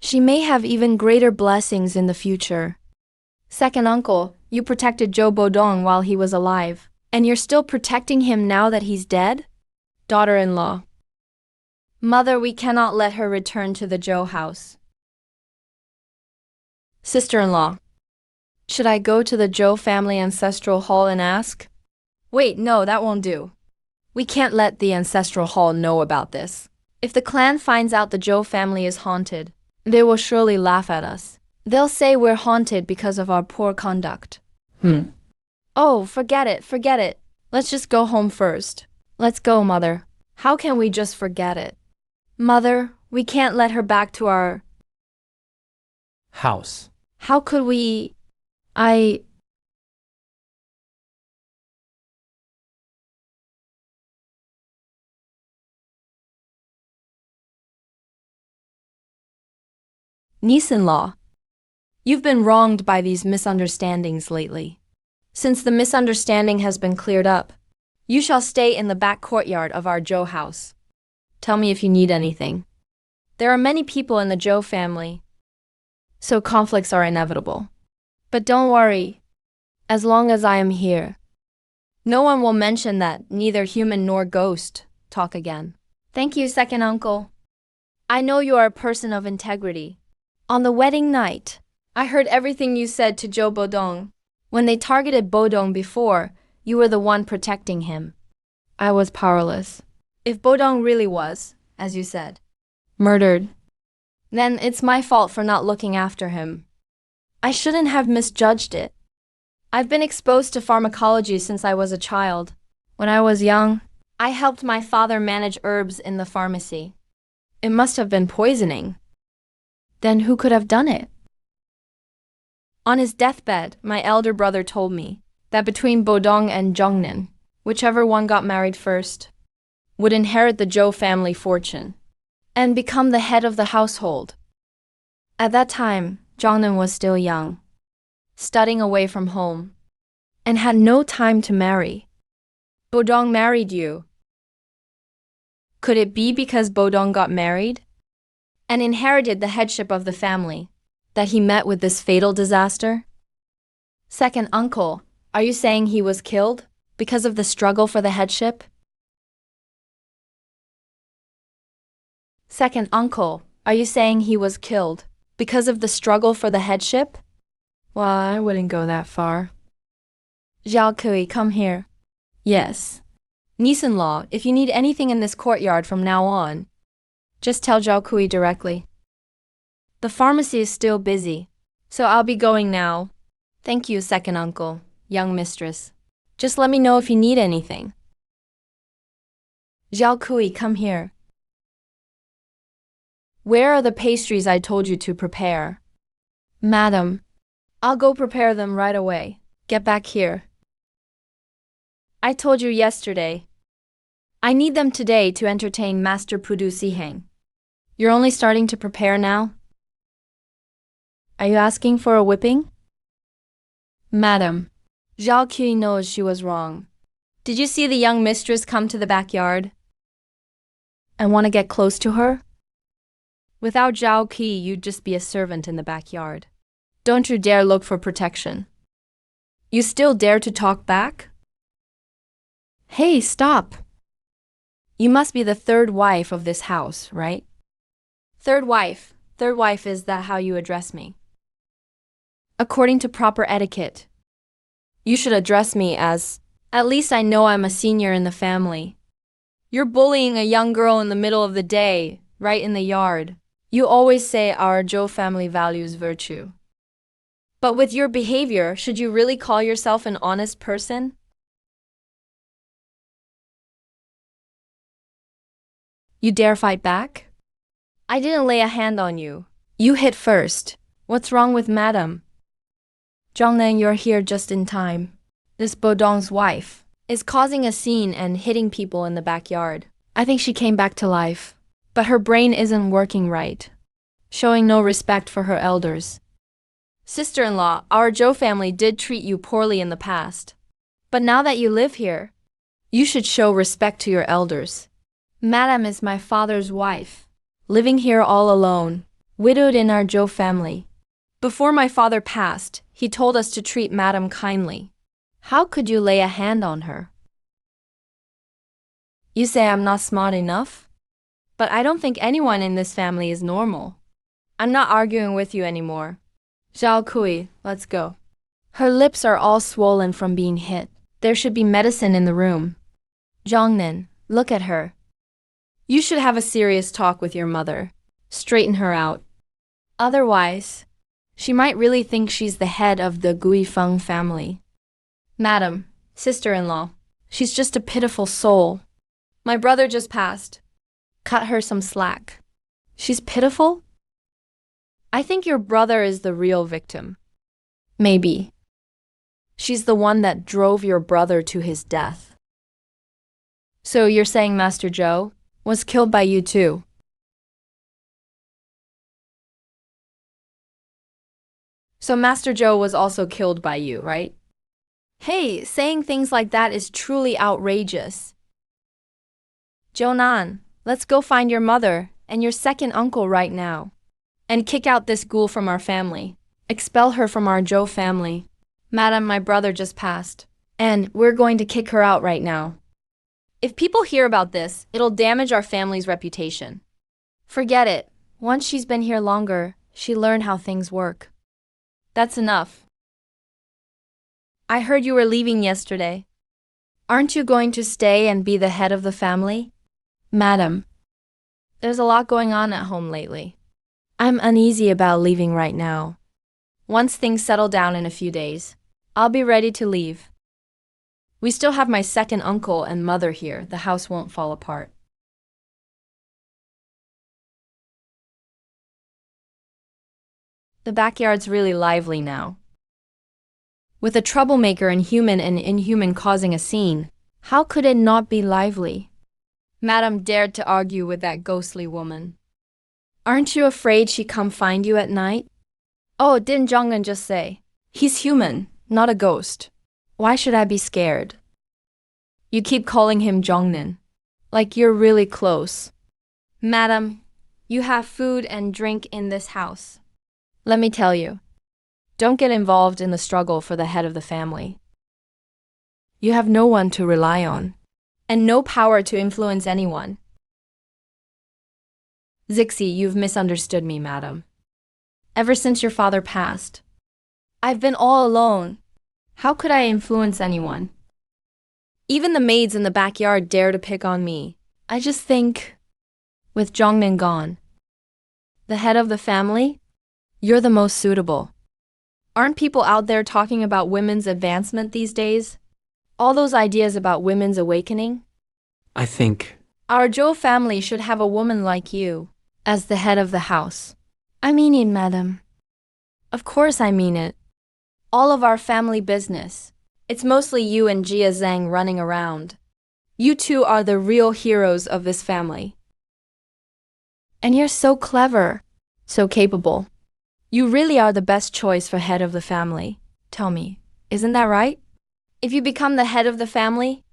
she may have even greater blessings in the future. Second uncle, you protected Zhou Bodong while he was alive, and you're still protecting him now that he's dead? Daughter-in-law. Mother, we cannot let her return to the Zhou house. Sister-in-law. Should I go to the Zhou family ancestral hall and ask? Wait, no, that won't do. We can't let the ancestral hall know about this. If the clan finds out the Zhou family is haunted, they will surely laugh at us. They'll say we're haunted because of our poor conduct. Oh, forget it. Let's just go home first. Let's go, Mother. How can we just forget it? Mother, we can't let her back to our House. How could we? Niece-in-law, you've been wronged by these misunderstandings lately. Since the misunderstanding has been cleared up, you shall stay in the back courtyard of our Zhou house. Tell me if you need anything. There are many people in the Zhou family, so conflicts are inevitable. But don't worry, as long as I am here, no one will mention that neither human nor ghost talk again. Thank you, second uncle. I know you are a person of integrity. On the wedding night, I heard everything you said to Zhou Bodong. When they targeted Bodong before, you were the one protecting him. I was powerless. If Bodong really was, as you said, murdered, then it's my fault for not looking after him. I shouldn't have misjudged it. I've been exposed to pharmacology since I was a child. When I was young, I helped my father manage herbs in the pharmacy. It must have been poisoning. Then who could have done it? On his deathbed, my elder brother told me that between Bodong and Zhongnan, whichever one got married first, would inherit the Zhou family fortune and become the head of the household. At that time, Zhongnan was still young, studying away from home, and had no time to marry. Bodong married you. Could it be because Bodong got married and inherited the headship of the family that he met with this fatal disaster? Second uncle, are you saying he was killed because of the struggle for the headship? Second uncle, are you saying he was killed because of the struggle for the headship? Well, I wouldn't go that far. Zhao Kui, come here. Yes. Niece-in-law, if you need anything in this courtyard from now on, just tell Zhao Kui directly. The pharmacy is still busy, so I'll be going now. Thank you, second uncle, young mistress. Just let me know if you need anything. Zhao Kui, come here. Where are the pastries I told you to prepare? Madam, I'll go prepare them right away. Get back here. I told you yesterday. I need them today to entertain Master Pudu Siheng. You're only starting to prepare now? Are you asking for a whipping? Madam, Zhao Kui knows she was wrong. Did you see the young mistress come to the backyard? I want to get close to her? Without Zhao Kui, you'd just be a servant in the backyard. Don't you dare look for protection. You still dare to talk back? Hey, stop. You must be the third wife of this house, right? Third wife. Third wife, is that how you address me? According to proper etiquette, you should address me as, at least I know I'm a senior in the family. You're bullying a young girl in the middle of the day, right in the yard. You always say our Zhou family values virtue. But with your behavior, should you really call yourself an honest person? You dare fight back? I didn't lay a hand on you. You hit first. What's wrong with madam? Zhongnan, you're here just in time. This Bodong's wife is causing a scene and hitting people in the backyard. I think she came back to life, but her brain isn't working right, showing no respect for her elders. Sister-in-law, our Zhou family did treat you poorly in the past. But now that you live here, you should show respect to your elders. Madam is my father's wife, living here all alone, widowed in our Zhou family. Before my father passed, he told us to treat Madam kindly. How could you lay a hand on her? You say I'm not smart enough? But I don't think anyone in this family is normal. I'm not arguing with you anymore. Zhao Kui, let's go. Her lips are all swollen from being hit. There should be medicine in the room. Zhongnan, look at her. You should have a serious talk with your mother. Straighten her out. Otherwise, she might really think she's the head of the Guifeng family. Madam, sister-in-law, she's just a pitiful soul. My brother just passed. Cut her some slack. She's pitiful? I think your brother is the real victim. Maybe. She's the one that drove your brother to his death. So you're saying Master Zhou was killed by you too? So Master Zhou was also killed by you, right? Hey, saying things like that is truly outrageous. Zhounan, let's go find your mother and your second uncle right now. And kick out this ghoul from our family. Expel her from our Zhou family. Madam, my brother just passed. And we're going to kick her out right now. If people hear about this, it'll damage our family's reputation. Forget it. Once she's been here longer, she learned how things work. That's enough. I heard you were leaving yesterday. Aren't you going to stay and be the head of the family? Madam, there's a lot going on at home lately. I'm uneasy about leaving right now. Once things settle down in a few days, I'll be ready to leave. We still have my second uncle and mother here. The house won't fall apart. The backyard's really lively now. With a troublemaker and human and inhuman causing a scene, how could it not be lively? Madam dared to argue with that ghostly woman. Aren't you afraid she'd come find you at night? Oh, didn't Zhongnan just say? He's human, not a ghost. Why should I be scared? You keep calling him Zhongnan, like you're really close. Madam, you have food and drink in this house. Let me tell you, don't get involved in the struggle for the head of the family. You have no one to rely on, and no power to influence anyone. Zixi, you've misunderstood me, madam. Ever since your father passed, I've been all alone. How could I influence anyone? Even the maids in the backyard dare to pick on me. I just think, with Zhongnan gone, the head of the family, you're the most suitable. Aren't people out there talking about women's advancement these days? All those ideas about women's awakening? I think. Our Zhou family should have a woman like you as the head of the house. I mean it, madam. Of course I mean it. All of our family business. It's mostly you and Jia Zhang running around. You two are the real heroes of this family. And you're so clever, so capable. You really are the best choice for head of the family. Tell me, isn't that right? If you become the head of the family,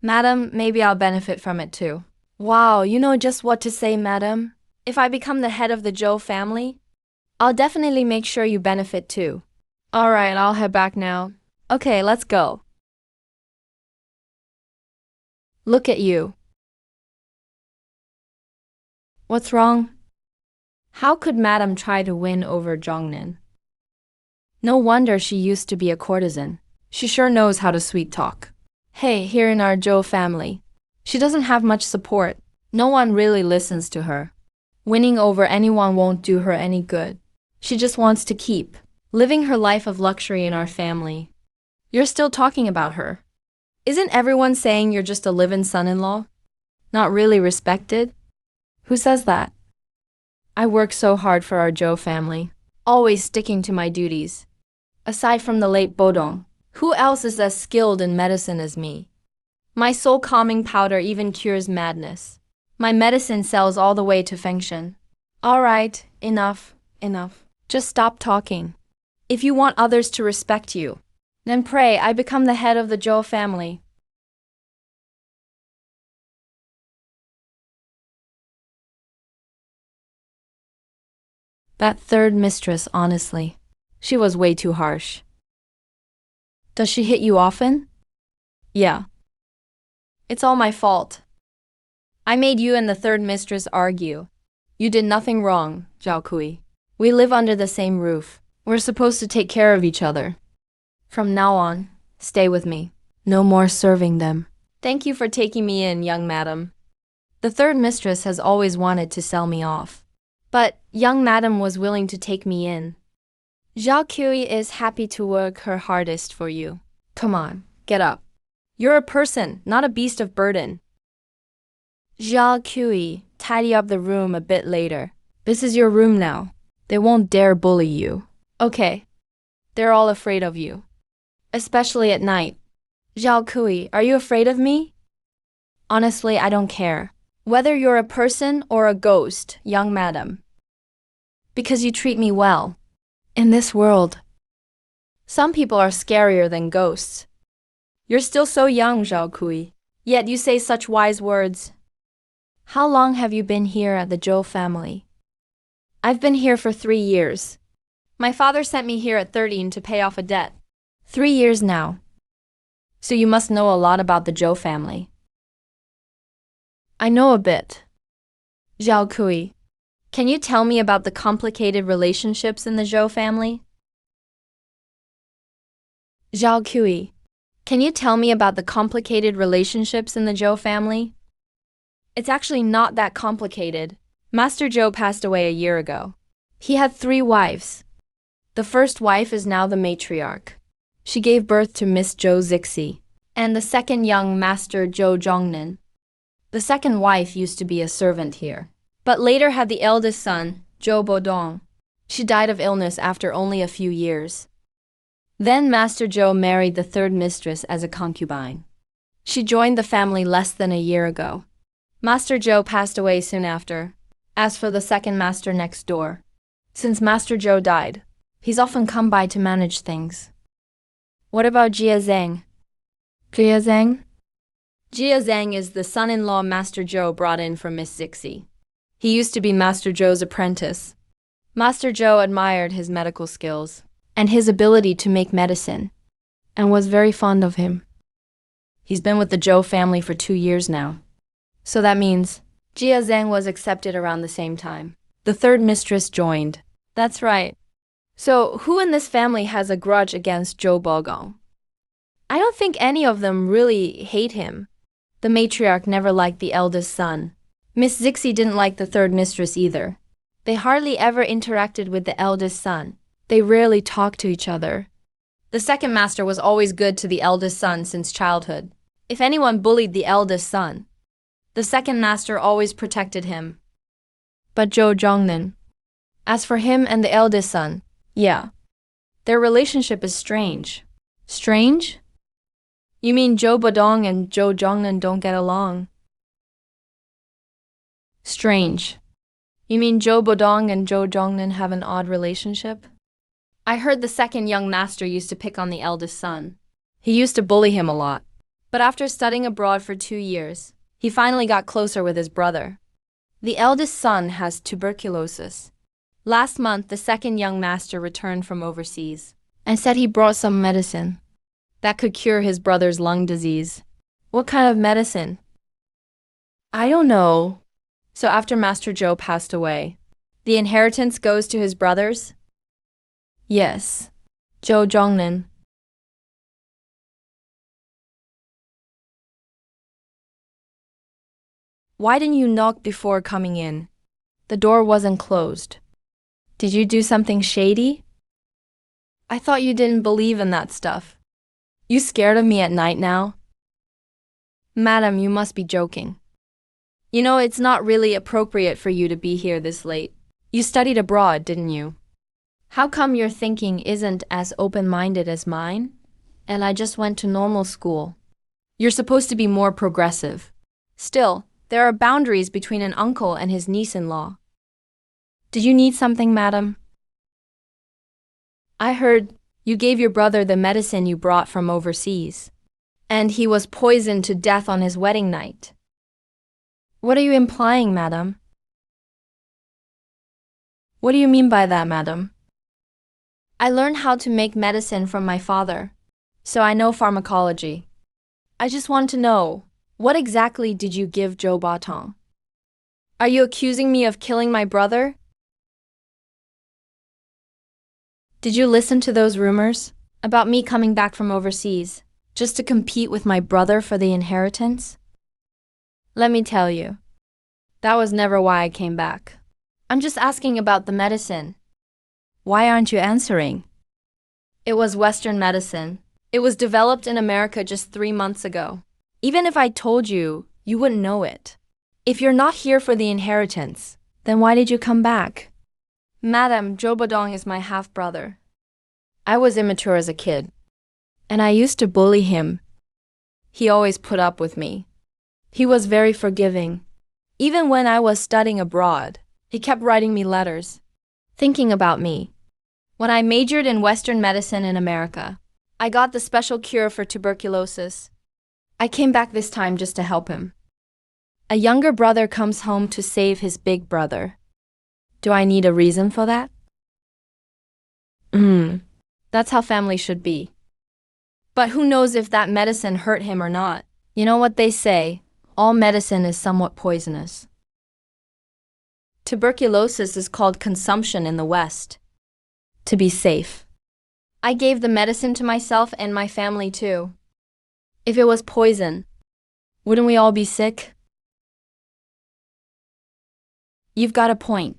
madam, maybe I'll benefit from it too. Wow, you know just what to say, madam. If I become the head of the Zhou family, I'll definitely make sure you benefit too. All right, I'll head back now. Okay, let's go. Look at you. What's wrong? How could Madam try to win over Zhongnan? No wonder she used to be a courtesan. She sure knows how to sweet talk. Hey, here in our Zhou family, she doesn't have much support. No one really listens to her. Winning over anyone won't do her any good. She just wants to keep living her life of luxury in our family. You're still talking about her. Isn't everyone saying you're just a live-in son-in-law? Not really respected? Who says that? I work so hard for our Zhou family, always sticking to my duties. Aside from the late Bodong, who else is as skilled in medicine as me? My soul calming powder even cures madness. My medicine sells all the way to Fengshen. All right, enough. Just stop talking. If you want others to respect you, then pray I become the head of the Zhou family. That third mistress, honestly, she was way too harsh. Does she hit you often? Yeah. It's all my fault. I made you and the third mistress argue. You did nothing wrong, Zhao Kui. We live under the same roof. We're supposed to take care of each other. From now on, stay with me. No more serving them. Thank you for taking me in, young madam. The third mistress has always wanted to sell me off. But young madam was willing to take me in. Zhao Kui is happy to work her hardest for you. Come on, get up. You're a person, not a beast of burden. Zhao Kui, tidy up the room a bit later. This is your room now. They won't dare bully you. Okay. They're all afraid of you. Especially at night. Zhao Kui, are you afraid of me? Honestly, I don't care. Whether you're a person or a ghost, young madam. Because you treat me well. In this world, some people are scarier than ghosts. You're still so young, Zhao Kui. Yet you say such wise words. How long have you been here at the Zhou family? I've been here for 3 years. My father sent me here at 13 to pay off a debt. 3 years now. So you must know a lot about the Zhou family. I know a bit. Zhao Kui, can you tell me about the complicated relationships in the Zhou family? Zhao Kui, can you tell me about the complicated relationships in the Zhou family? It's actually not that complicated. Master Zhou passed away a year ago. He had 3 wives. The first wife is now the matriarch. She gave birth to Miss Zhou Zixi, and the second young Master Zhou Zhongnan. The second wife used to be a servant here, but later had the eldest son, Zhou Bodong. She died of illness after only a few years. Then Master Zhou married the third mistress as a concubine. She joined the family less than a year ago. Master Zhou passed away soon after. As for the second master next door, since Master Zhou died, he's often come by to manage things. What about Jia Zhang? Jia Zhang? Jia Zhang is the son-in-law Master Zhou brought in from Miss Zixi. He used to be Master Zhou's apprentice. Master Zhou admired his medical skills and his ability to make medicine, and was very fond of him. He's been with the Zhou family for 2 years now. So that means Jia Zhang was accepted around the same time. The third mistress joined. That's right. So who in this family has a grudge against Zhou Bogong? I don't think any of them really hate him. The matriarch never liked the eldest son. Miss Zixi didn't like the third mistress either. They hardly ever interacted with the eldest son. They rarely talked to each other. The second master was always good to the eldest son since childhood. If anyone bullied the eldest son, the second master always protected him. But Zhou Zhongnan, as for him and the eldest son, yeah, their relationship is strange. Strange? You mean Zhou Bodong and Zhou Zhongnan don't get along? Strange. You mean Zhou Bodong and Zhou Zhongnan have an odd relationship? I heard the second young master used to pick on the eldest son. He used to bully him a lot. But after studying abroad for 2 years, he finally got closer with his brother. The eldest son has tuberculosis. Last month, the second young master returned from overseas and said he brought some medicine that could cure his brother's lung disease. What kind of medicine? I don't know. So after Master Zhou passed away, the inheritance goes to his brothers? Yes. Zhou Zhongnan. Why didn't you knock before coming in? The door wasn't closed. Did you do something shady? I thought you didn't believe in that stuff. You scared of me at night now? Madam, you must be joking. You know, it's not really appropriate for you to be here this late. You studied abroad, didn't you? How come your thinking isn't as open-minded as mine? And I just went to normal school. You're supposed to be more progressive. Still, there are boundaries between an uncle and his niece-in-law. Did you need something, madam? I heard you gave your brother the medicine you brought from overseas, and he was poisoned to death on his wedding night. What are you implying, madam? What do you mean by that, madam? I learned how to make medicine from my father, so I know pharmacology. I just want to know, what exactly did you give Zhou Batong? Are you accusing me of killing my brother? Did you listen to those rumors about me coming back from overseas just to compete with my brother for the inheritance? Let me tell you, that was never why I came back. I'm just asking about the medicine. Why aren't you answering? It was Western medicine. It was developed in America just 3 months ago. Even if I told you, you wouldn't know it. If you're not here for the inheritance, then why did you come back? Madam, Zhou Bodong is my half-brother. I was immature as a kid, and I used to bully him. He always put up with me. He was very forgiving. Even when I was studying abroad, he kept writing me letters, thinking about me. When I majored in Western medicine in America, I got the special cure for tuberculosis. I came back this time just to help him. A younger brother comes home to save his big brother. Do I need a reason for that? That's how family should be. But who knows if that medicine hurt him or not? You know what they say, all medicine is somewhat poisonous. Tuberculosis is called consumption in the West. To be safe, I gave the medicine to myself and my family too. If it was poison, wouldn't we all be sick? You've got a point.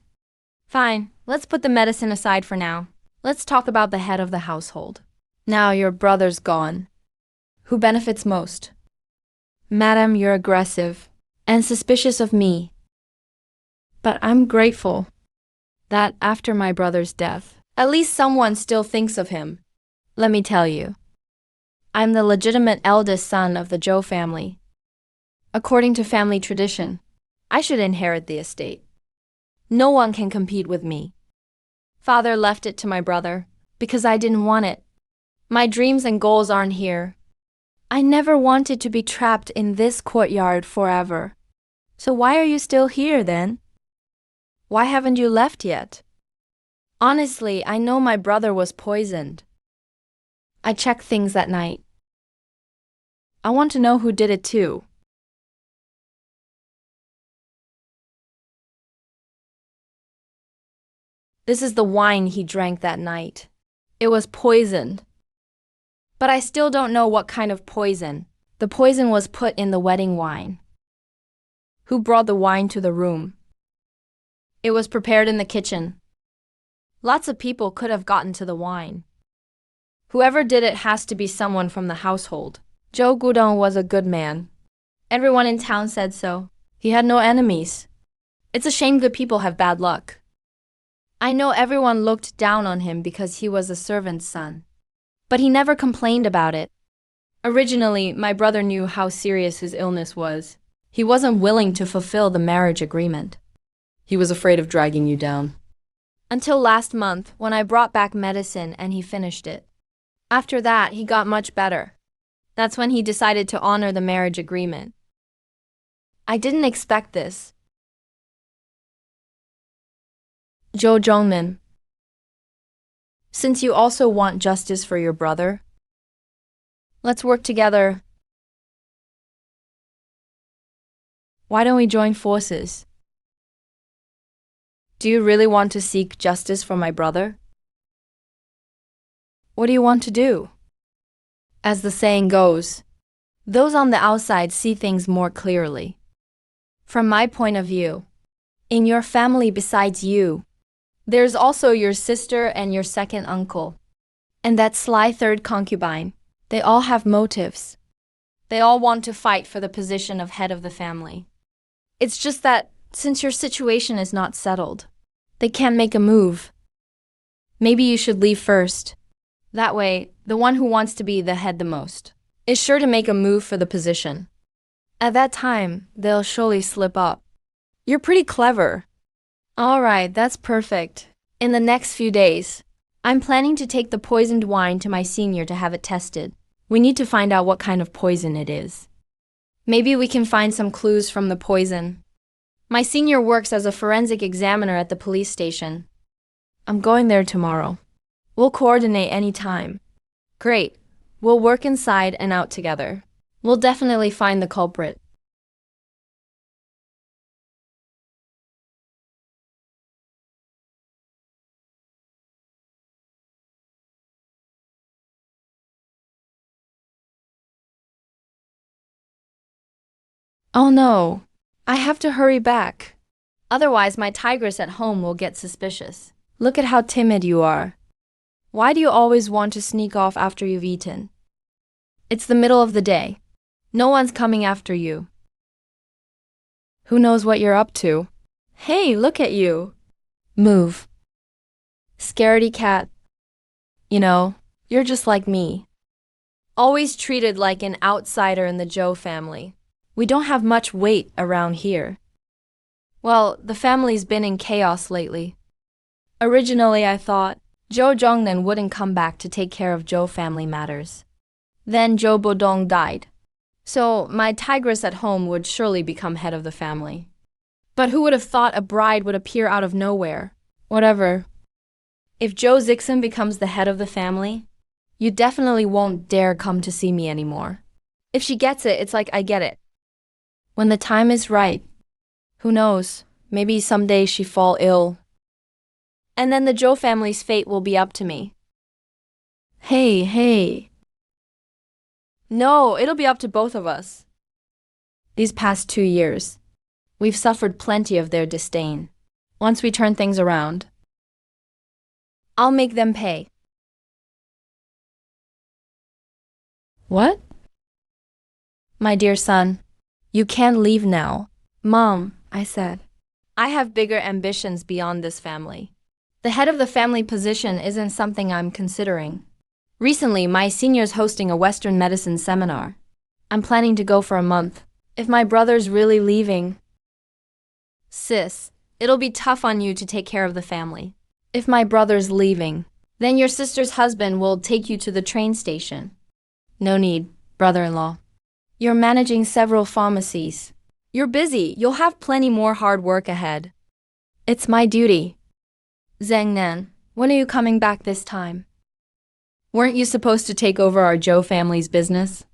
Fine, let's put the medicine aside for now. Let's talk about the head of the household. Now your brother's gone. Who benefits most? Madam, you're aggressive and suspicious of me. But I'm grateful that after my brother's death, at least someone still thinks of him. Let me tell you, I'm the legitimate eldest son of the Zhou family. According to family tradition, I should inherit the estate. No one can compete with me. Father left it to my brother because I didn't want it. My dreams and goals aren't here. I never wanted to be trapped in this courtyard forever. So why are you still here then? Why haven't you left yet? Honestly, I know my brother was poisoned. I check things at night. I want to know who did it too. This is the wine he drank that night. It was poisoned. But I still don't know what kind of poison. The poison was put in the wedding wine. Who brought the wine to the room? It was prepared in the kitchen. Lots of people could have gotten to the wine. Whoever did it has to be someone from the household. Zhou Gudong was a good man. Everyone in town said so. He had no enemies. It's a shame good people have bad luck. I know everyone looked down on him because he was a servant's son. But he never complained about it. Originally, my brother knew how serious his illness was. He wasn't willing to fulfill the marriage agreement. He was afraid of dragging you down. Until last month, when I brought back medicine and he finished it. After that, he got much better. That's when he decided to honor the marriage agreement. I didn't expect this. Zhou Zhongnan, since you also want justice for your brother, let's work together. Why don't we join forces? Do you really want to seek justice for my brother? What do you want to do? As the saying goes, those on the outside see things more clearly. From my point of view, in your family besides you, there's also your sister and your second uncle. And that sly third concubine. They all have motives. They all want to fight for the position of head of the family. It's just that, since your situation is not settled, they can't make a move. Maybe you should leave first. That way, the one who wants to be the head the most is sure to make a move for the position. At that time, they'll surely slip up. You're pretty clever. All right, that's perfect. In the next few days, I'm planning to take the poisoned wine to my senior to have it tested. We need to find out what kind of poison it is. Maybe we can find some clues from the poison. My senior works as a forensic examiner at the police station. I'm going there tomorrow. We'll coordinate any time. Great. We'll work inside and out together. We'll definitely find the culprit. Oh no, I have to hurry back. Otherwise, my tigress at home will get suspicious. Look at how timid you are. Why do you always want to sneak off after you've eaten? It's the middle of the day. No one's coming after you. Who knows what you're up to? Hey, look at you. Move. Scaredy cat. You know, you're just like me. Always treated like an outsider in the Joe family. We don't have much weight around here. Well, the family's been in chaos lately. Originally, I thought Joe Jongnan wouldn't come back to take care of Joe family matters. Then Joe Bodong died. So my tigress at home would surely become head of the family. But who would have thought a bride would appear out of nowhere? Whatever. If Joe Zixon becomes the head of the family, you definitely won't dare come to see me anymore. If she gets it, it's like I get it. When the time is right, who knows, maybe someday she fall ill. And then the Joe family's fate will be up to me. Hey. No, it'll be up to both of us. These past 2 years, we've suffered plenty of their disdain. Once we turn things around, I'll make them pay. What? My dear son, you can't leave now. Mom, I said, I have bigger ambitions beyond this family. The head of the family position isn't something I'm considering. Recently, my senior's hosting a Western medicine seminar. I'm planning to go for a month. If my brother's really leaving, sis, it'll be tough on you to take care of the family. If my brother's leaving, then your sister's husband will take you to the train station. No need, brother-in-law. You're managing several pharmacies. You're busy. You'll have plenty more hard work ahead. It's my duty. Zhang Nan, when are you coming back this time? Weren't you supposed to take over our Zhou family's business?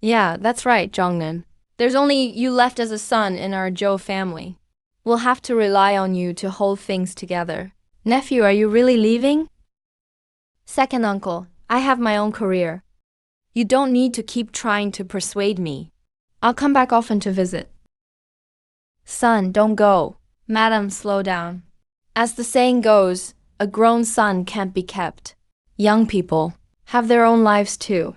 Yeah, that's right, Zhongnan. There's only you left as a son in our Zhou family. We'll have to rely on you to hold things together. Nephew, are you really leaving? Second uncle, I have my own career. You don't need to keep trying to persuade me. I'll come back often to visit. Son, don't go. Madam, slow down. As the saying goes, a grown son can't be kept. Young people have their own lives too.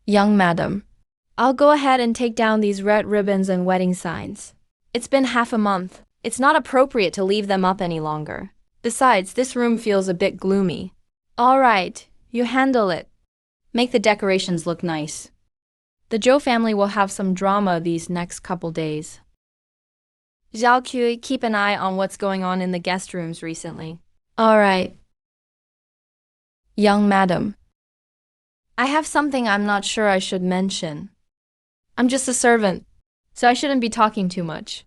Young madam, I'll go ahead and take down these red ribbons and wedding signs. It's been half a month. It's not appropriate to leave them up any longer. Besides, this room feels a bit gloomy. All right, you handle it. Make the decorations look nice. The Zhou family will have some drama these next couple days. Zhao Kui, keep an eye on what's going on in the guest rooms recently. All right. Young madam, I have something I'm not sure I should mention. I'm just a servant. so I shouldn't be talking too much.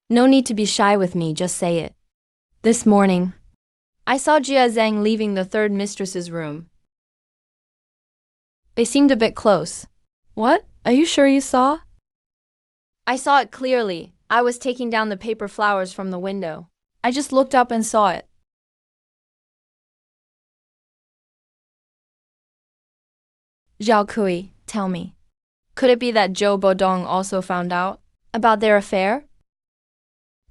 No need to be shy with me, just say it. This morning, I saw Jia Zhang leaving the third mistress's room. They seemed a bit close. What? Are you sure you saw? I saw it clearly. I was taking down the paper flowers from the window. I just looked up and saw it. Zhao Kui, tell me. Could it be that Zhou Bodong also found out about their affair?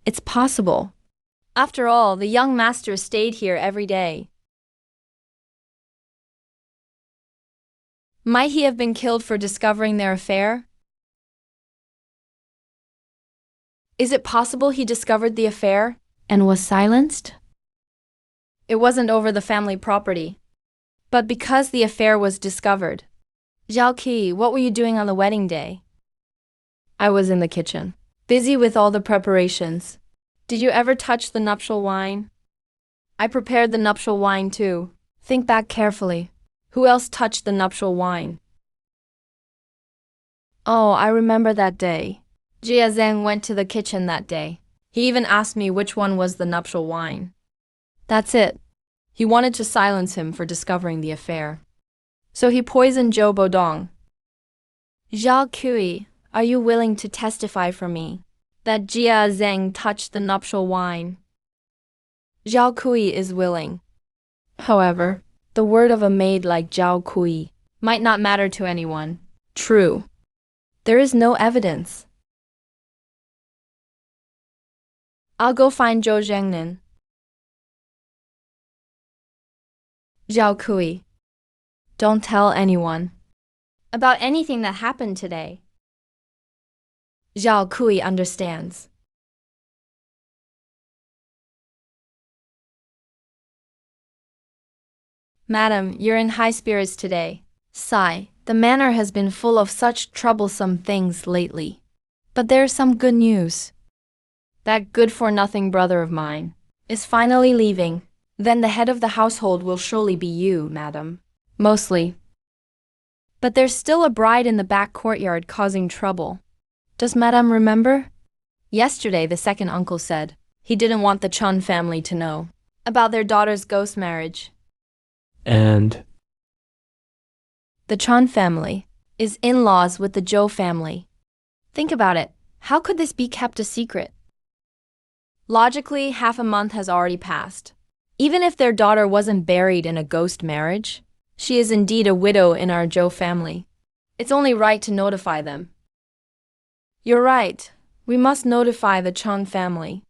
It's possible. After all, the young master stayed here every day. Might he have been killed for discovering their affair? Is it possible he discovered the affair and was silenced? It wasn't over the family property, but because the affair was discovered. Zhao Qi, what were you doing on the wedding day? I was in the kitchen, busy with all the preparations. Did you ever touch the nuptial wine? I prepared the nuptial wine too. Think back carefully. Who else touched the nuptial wine? Oh, I remember that day. Jia Zhang went to the kitchen that day. He even asked me which one was the nuptial wine. That's it. He wanted to silence him for discovering the affair. So he poisoned Zhou Bodong. Zhao Kui, are you willing to testify for me that Jia Zhang touched the nuptial wine? Zhao Kui is willing. However, the word of a maid like Zhao Kui might not matter to anyone. True. There is no evidence. I'll go find Zhou Zhengnan. Zhao Kui, don't tell anyone about anything that happened today. Zhao Kui understands. Madam, you're in high spirits today. Sigh, the manor has been full of such troublesome things lately. But there's some good news. That good-for-nothing brother of mine is finally leaving. Then the head of the household will surely be you, madam. Mostly. But there's still a bride in the back courtyard causing trouble. Does madam remember? Yesterday, the second uncle said he didn't want the Chun family to know about their daughter's ghost marriage. And The Chun family is in-laws with the Zhou family. Think about it. How could this be kept a secret? Logically, half a month has already passed. Even if their daughter wasn't buried in a ghost marriage, she is indeed a widow in our Zhou family. It's only right to notify them. You're right. We must notify the Chun family.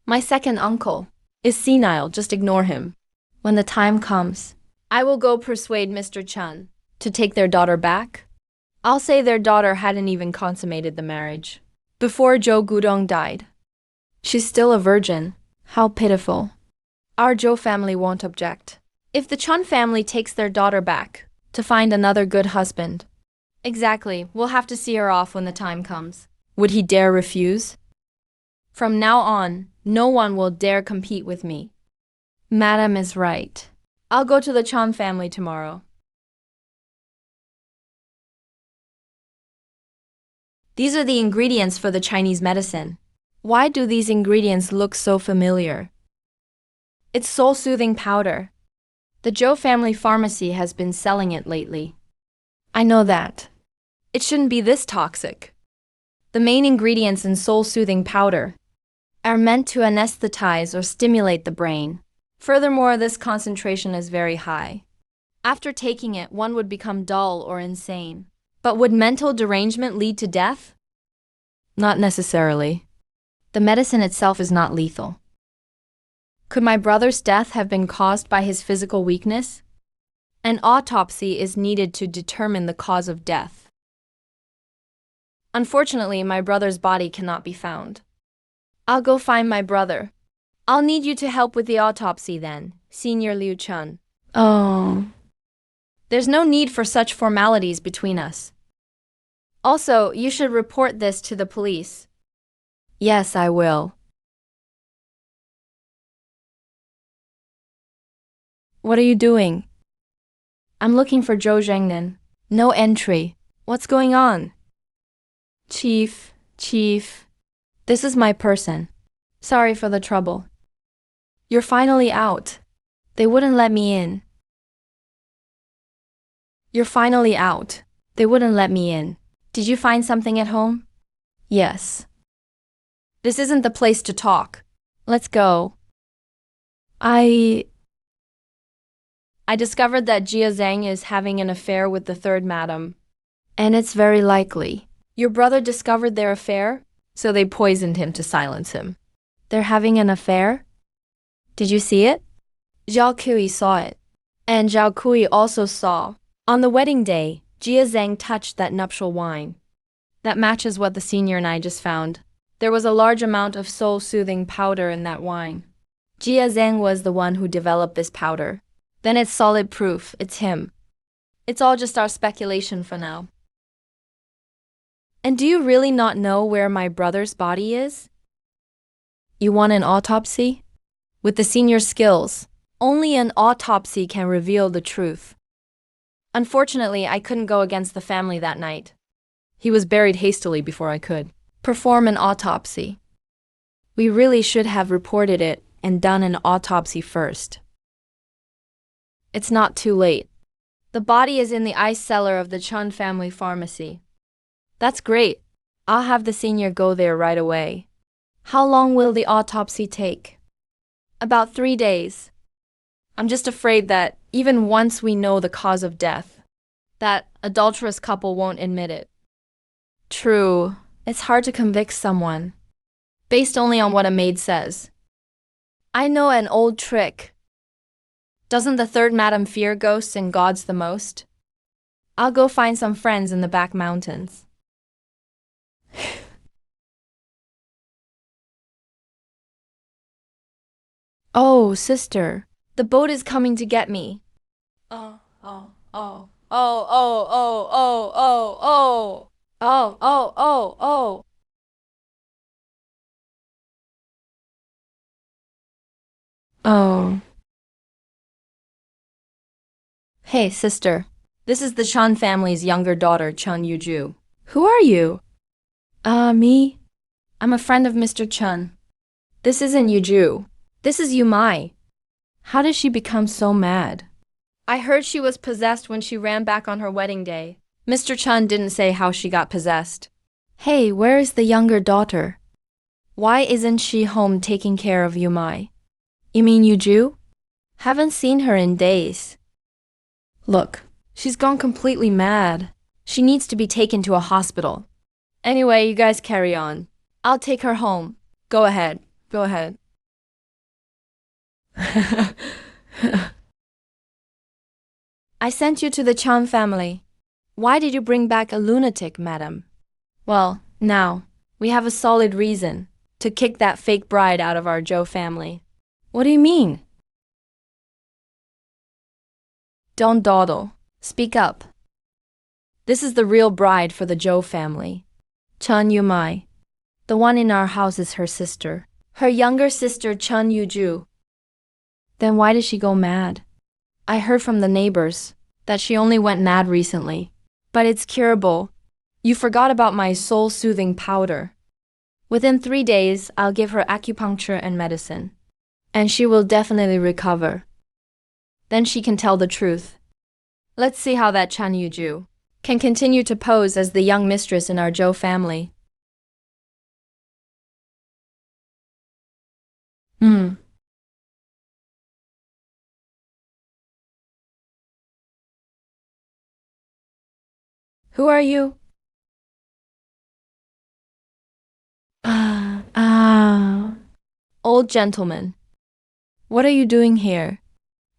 My second uncle is senile, just ignore him. When the time comes, I will go persuade Mr. Chun to take their daughter back. I'll say their daughter hadn't even consummated the marriage before Zhou Gudong died. She's still a virgin. How pitiful. Our Zhou family won't object if the Chun family takes their daughter back to find another good husband. Exactly, we'll have to see her off when the time comes. Would he dare refuse? From now on, no one will dare compete with me. Madam is right. I'll go to the Chun family tomorrow. These are the ingredients for the Chinese medicine. Why do these ingredients look so familiar? It's soul-soothing powder. The Zhou family pharmacy has been selling it lately. I know that. It shouldn't be this toxic. The main ingredients in soul-soothing powder are meant to anesthetize or stimulate the brain. Furthermore, this concentration is very high. After taking it, one would become dull or insane. But would mental derangement lead to death? Not necessarily. The medicine itself is not lethal. Could my brother's death have been caused by his physical weakness? An autopsy is needed to determine the cause of death. Unfortunately, my brother's body cannot be found. I'll go find my brother. I'll need you to help with the autopsy then, Senior Liu Chun. Oh. There's no need for such formalities between us. Also, you should report this to the police. Yes, I will. What are you doing? I'm looking for Zhou Zhengnan. No entry. What's going on? Chief, this is my person. Sorry for the trouble. You're finally out. They wouldn't let me in. You're finally out. They wouldn't let me in. Did you find something at home? Yes. This isn't the place to talk. Let's go. I discovered that Jia Zhang is having an affair with the third madam. And it's very likely. Your brother discovered their affair, so they poisoned him to silence him. They're having an affair? Did you see it? Zhao Kui saw it. And Zhao Kui also saw. On the wedding day, Jia Zhang touched that nuptial wine. That matches what the senior and I just found. There was a large amount of soul-soothing powder in that wine. Jia Zhang was the one who developed this powder. Then it's solid proof, it's him. It's all just our speculation for now. And do you really not know where my brother's body is? You want an autopsy? With the senior's skills, only an autopsy can reveal the truth. Unfortunately, I couldn't go against the family that night. He was buried hastily before I could perform an autopsy. We really should have reported it and done an autopsy first. It's not too late. The body is in the ice cellar of the Chun family pharmacy. That's great. I'll have the senior go there right away. How long will the autopsy take? About 3 days. I'm just afraid that even once we know the cause of death, that adulterous couple won't admit it. True, it's hard to convict someone, based only on what a maid says. I know an old trick. Doesn't the third madam fear ghosts and gods the most? I'll go find some friends in the back mountains. Oh, sister, the boat is coming to get me. Oh. Oh. Hey, sister. This is the Chun family's younger daughter, Chun Yuju. Who are you? Me? I'm a friend of Mr. Chun. This isn't Yuju. This is Yumai. How did she become so mad? I heard she was possessed when she ran back on her wedding day. Mr. Chun didn't say how she got possessed. Hey, where is the younger daughter? Why isn't she home taking care of Yumai? You mean Yuju? Haven't seen her in days. Look, she's gone completely mad. She needs to be taken to a hospital. Anyway, you guys carry on. I'll take her home. Go ahead. I sent you to the Chun family. Why did you bring back a lunatic, madam? Well, now, we have a solid reason to kick that fake bride out of our Zhou family. What do you mean? Don't dawdle. Speak up. This is the real bride for the Zhou family. Chun Yumai. The one in our house is her sister. Her younger sister, Chun Yuju. Then why did she go mad? I heard from the neighbors that she only went mad recently. But it's curable. You forgot about my soul-soothing powder. Within 3 days, I'll give her acupuncture and medicine. And she will definitely recover. Then she can tell the truth. Let's see how that Chun Yuju can continue to pose as the young mistress in our Zhou family. Who are you? Old gentleman. What are you doing here?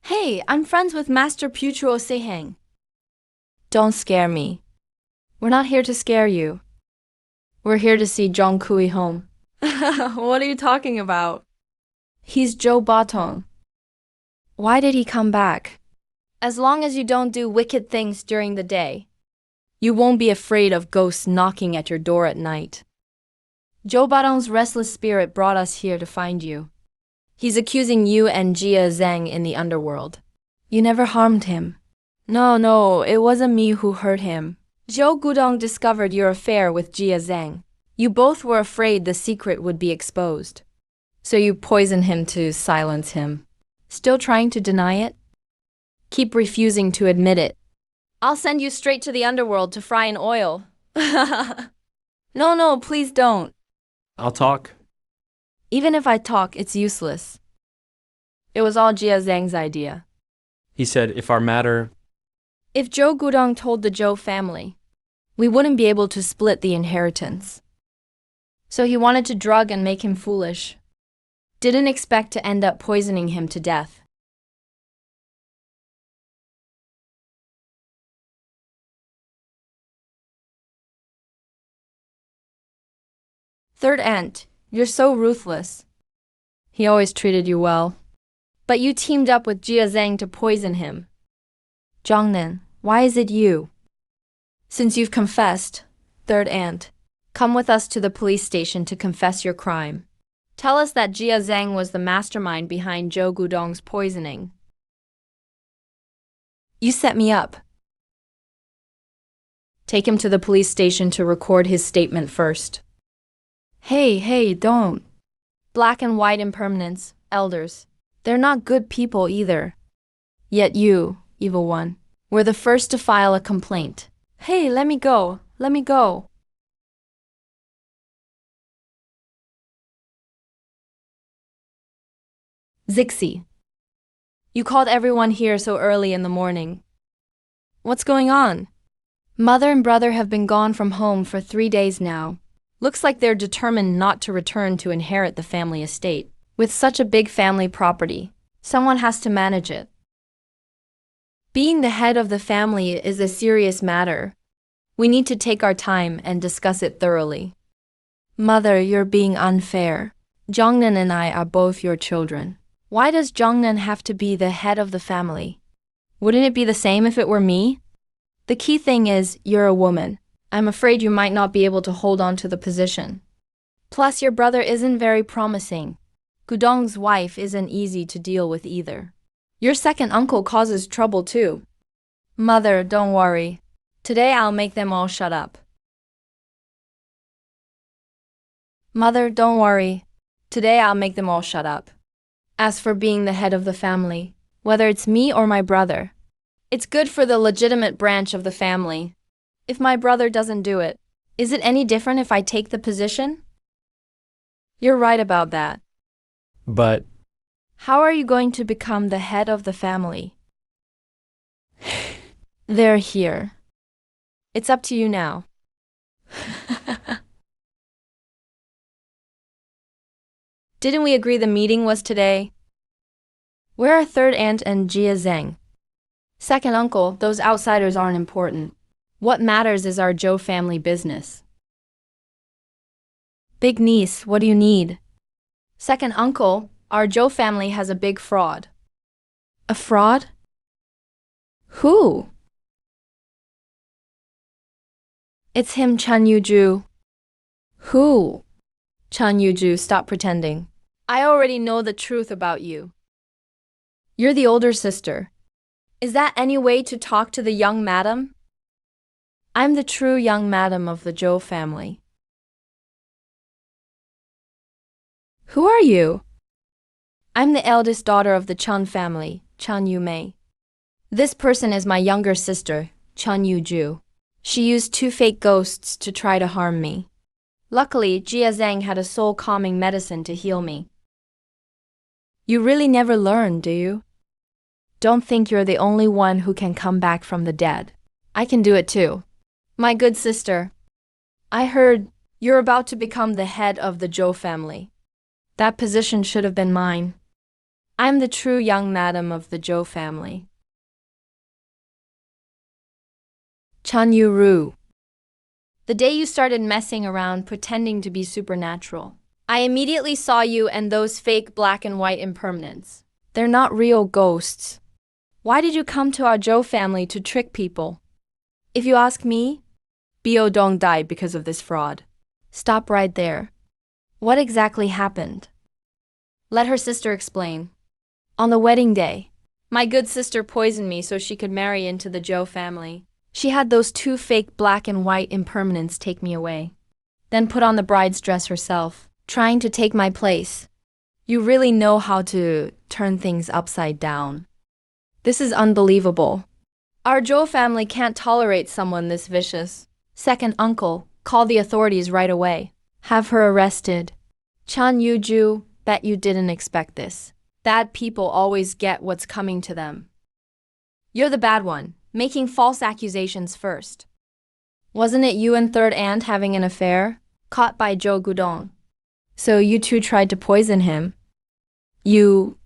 Hey, I'm friends with Master Puchuo Seheng. Don't scare me. We're not here to scare you. We're here to see Zhong Kui home. What are you talking about? He's Zhou Batong. Why did he come back? As long as you don't do wicked things during the day, you won't be afraid of ghosts knocking at your door at night. Zhou Batong's restless spirit brought us here to find you. He's accusing you and Jia Zhang in the underworld. You never harmed him. No, it wasn't me who hurt him. Zhou Gudong discovered your affair with Jia Zhang. You both were afraid the secret would be exposed. So you poisoned him to silence him. Still trying to deny it? Keep refusing to admit it. I'll send you straight to the underworld to fry in oil. No, please don't. I'll talk. Even if I talk, it's useless. It was all Jia Zhang's idea. He said if our matter... If Zhou Gudong told the Zhou family, we wouldn't be able to split the inheritance. So he wanted to drug and make him foolish. Didn't expect to end up poisoning him to death. Third aunt, you're so ruthless. He always treated you well. But you teamed up with Jia Zhang to poison him. Zhangnan, why is it you? Since you've confessed, third aunt, come with us to the police station to confess your crime. Tell us that Jia Zhang was the mastermind behind Zhou Gudong's poisoning. You set me up. Take him to the police station to record his statement first. Hey, don't. Black and white impermanents, elders. They're not good people either. Yet you, evil one, were the first to file a complaint. Hey, let me go. Zixi. You called everyone here so early in the morning. What's going on? Mother and brother have been gone from home for 3 days now. Looks like they're determined not to return to inherit the family estate. With such a big family property, someone has to manage it. Being the head of the family is a serious matter. We need to take our time and discuss it thoroughly. Mother, you're being unfair. Zhangnan and I are both your children. Why does Zhangnan have to be the head of the family? Wouldn't it be the same if it were me? The key thing is, you're a woman. I'm afraid you might not be able to hold on to the position. Plus, your brother isn't very promising. Gudong's wife isn't easy to deal with either. Your second uncle causes trouble too. Mother, don't worry. Today I'll make them all shut up. Mother, don't worry. Today I'll make them all shut up. As for being the head of the family, whether it's me or my brother, it's good for the legitimate branch of the family. If my brother doesn't do it, is it any different if I take the position? You're right about that. But... How are you going to become the head of the family? They're here. It's up to you now. Didn't we agree the meeting was today? Where are third aunt and Jia Zhang? Second uncle, those outsiders aren't important. What matters is our Zhou family business. Big niece, what do you need? Second uncle, our Zhou family has a big fraud. A fraud? Who? It's him, Chen Yuju. Who? Chen Yuju, stop pretending. I already know the truth about you. You're the older sister. Is that any way to talk to the young madam? I'm the true young madam of the Zhou family. Who are you? I'm the eldest daughter of the Chen family, Chen Yumei. This person is my younger sister, Chen Yuju. She used 2 fake ghosts to try to harm me. Luckily, Jia Zhang had a soul-calming medicine to heal me. You really never learn, do you? Don't think you're the only one who can come back from the dead. I can do it too. My good sister, I heard you're about to become the head of the Zhou family. That position should have been mine. I'm the true young madam of the Zhou family. Chen Yuru. The day you started messing around pretending to be supernatural, I immediately saw you and those fake black and white impermanents. They're not real ghosts. Why did you come to our Zhou family to trick people? If you ask me, Bio Dong died because of this fraud. Stop right there. What exactly happened? Let her sister explain. On the wedding day, my good sister poisoned me so she could marry into the Zhou family. She had those two fake black and white impermanents take me away. Then put on the bride's dress herself, trying to take my place. You really know how to turn things upside down. This is unbelievable. Our Zhou family can't tolerate someone this vicious. Second uncle, call the authorities right away. Have her arrested. Chan Yuju, bet you didn't expect this. Bad people always get what's coming to them. You're the bad one, making false accusations first. Wasn't it you and third aunt having an affair? Caught by Zhou Gudong. So you two tried to poison him. You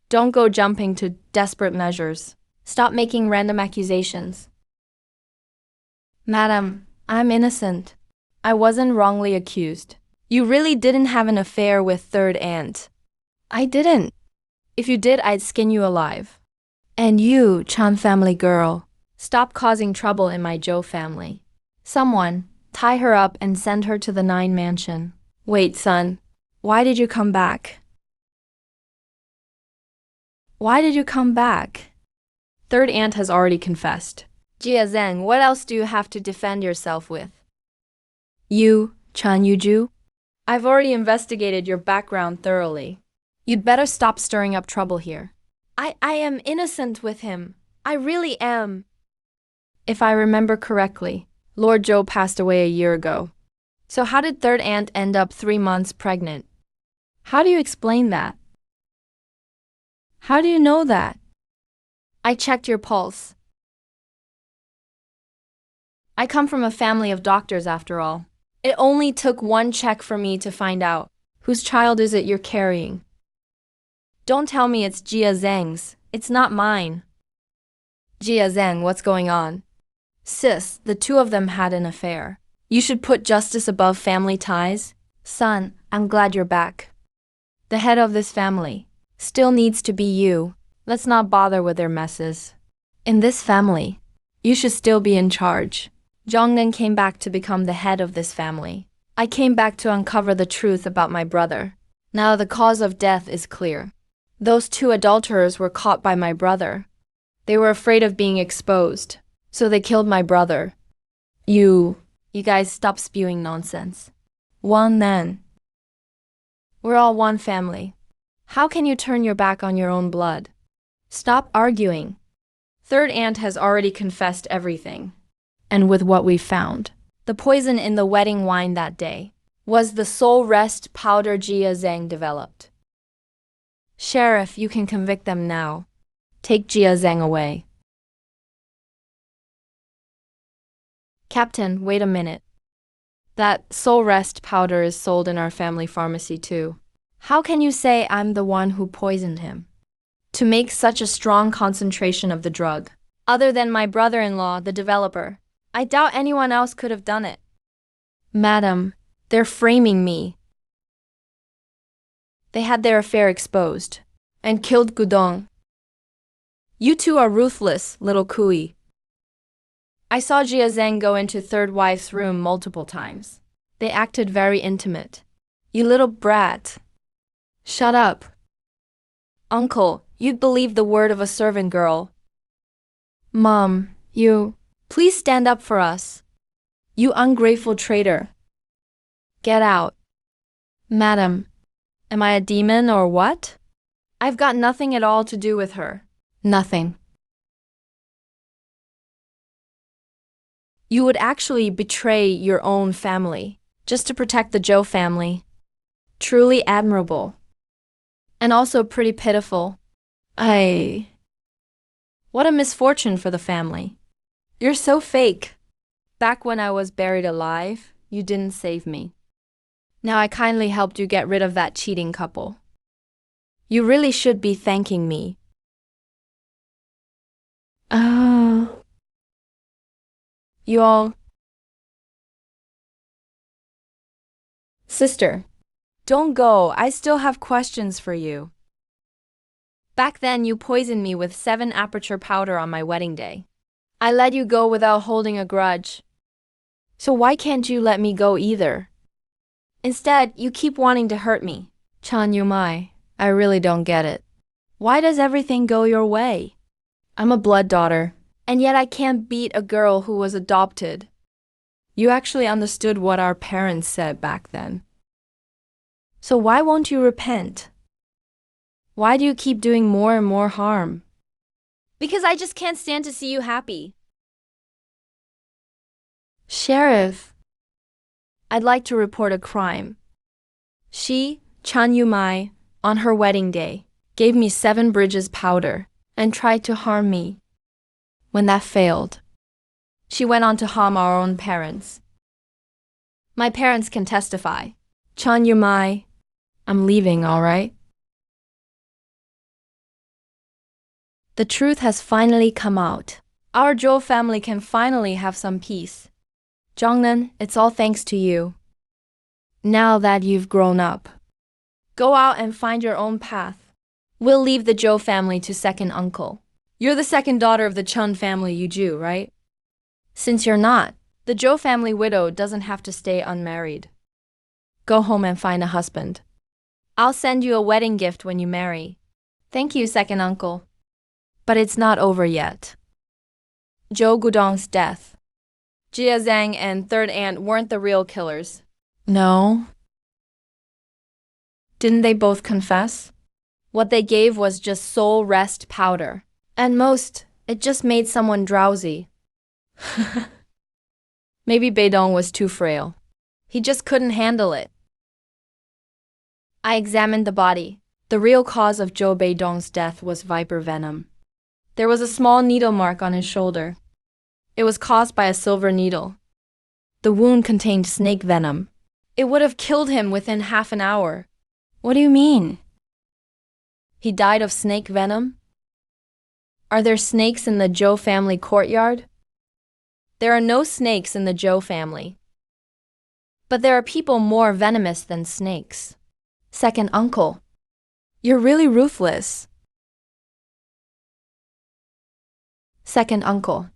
don't go jumping to desperate measures. Stop making random accusations. Madam, I'm innocent. I wasn't wrongly accused. You really didn't have an affair with third aunt. I didn't. If you did, I'd skin you alive. And you, Chan family girl, stop causing trouble in my Zhou family. Someone, tie her up and send her to the Nine Mansion. Wait, son. Why did you come back? Why did you come back? Third aunt has already confessed. Jia Zhang, what else do you have to defend yourself with? You, Chan Yuju? I've already investigated your background thoroughly. You'd better stop stirring up trouble here. I am innocent with him. I really am. If I remember correctly, Lord Zhou passed away a year ago. So how did third aunt end up 3 months pregnant? How do you explain that? How do you know that? I checked your pulse. I come from a family of doctors after all. It only took one check for me to find out. Whose child is it you're carrying? Don't tell me it's Jia Zhang's. It's not mine. Jia Zhang, what's going on? Sis, the two of them had an affair. You should put justice above family ties. Son, I'm glad you're back. The head of this family still needs to be you. Let's not bother with their messes. In this family, you should still be in charge. Zhongnan came back to become the head of this family. I came back to uncover the truth about my brother. Now the cause of death is clear. Those two adulterers were caught by my brother. They were afraid of being exposed, so they killed my brother. You guys stop spewing nonsense. One Nan. We're all one family. How can you turn your back on your own blood? Stop arguing. Third aunt has already confessed everything. And with what we found, the poison in the wedding wine that day was the soul rest powder Jia Zhang developed. Sheriff, you can convict them now. Take Jia Zhang away. Captain, wait a minute. That soul rest powder is sold in our family pharmacy too. How can you say I'm the one who poisoned him? To make such a strong concentration of the drug, other than my brother-in-law, the developer, I doubt anyone else could have done it. Madam, they're framing me. They had their affair exposed and killed Gudong. You two are ruthless, little Kui. I saw Jia Zhang go into third wife's room multiple times. They acted very intimate. You little brat. Shut up. Uncle, you'd believe the word of a servant girl. Mom, please stand up for us. You ungrateful traitor. Get out. Madam, am I a demon or what? I've got nothing at all to do with her. Nothing. You would actually betray your own family just to protect the Zhou family. Truly admirable. And also pretty pitiful. What a misfortune for the family. You're so fake. Back when I was buried alive, you didn't save me. Now I kindly helped you get rid of that cheating couple. You really should be thanking me. You all... Sister, don't go. I still have questions for you. Back then, you poisoned me with 7 aperture powder on my wedding day. I let you go without holding a grudge. So why can't you let me go either? Instead, you keep wanting to hurt me. Chan Yumai, I really don't get it. Why does everything go your way? I'm a blood daughter. And yet I can't beat a girl who was adopted. You actually understood what our parents said back then. So why won't you repent? Why do you keep doing more and more harm? Because I just can't stand to see you happy. Sheriff, I'd like to report a crime. She, Chan Yumai, on her wedding day, gave me 7 bridges powder and tried to harm me. When that failed, she went on to harm our own parents. My parents can testify. Chan Yumai, I'm leaving, all right? The truth has finally come out. Our Zhou family can finally have some peace. Zhongnan, it's all thanks to you. Now that you've grown up, go out and find your own path. We'll leave the Zhou family to second uncle. You're the second daughter of the Chun family, Yuju, right? Since you're not, the Zhou family widow doesn't have to stay unmarried. Go home and find a husband. I'll send you a wedding gift when you marry. Thank you, second uncle. But it's not over yet. Zhou Gudong's death. Jia Zhang and third aunt weren't the real killers. No. Didn't they both confess? What they gave was just soul rest powder. At most, it just made someone drowsy. Maybe Beidong was too frail. He just couldn't handle it. I examined the body. The real cause of Zhou Beidong's death was viper venom. There was a small needle mark on his shoulder. It was caused by a silver needle. The wound contained snake venom. It would have killed him within half an hour. What do you mean? He died of snake venom? Are there snakes in the Zhou family courtyard? There are no snakes in the Zhou family. But there are people more venomous than snakes. Second uncle, you're really ruthless. Second uncle,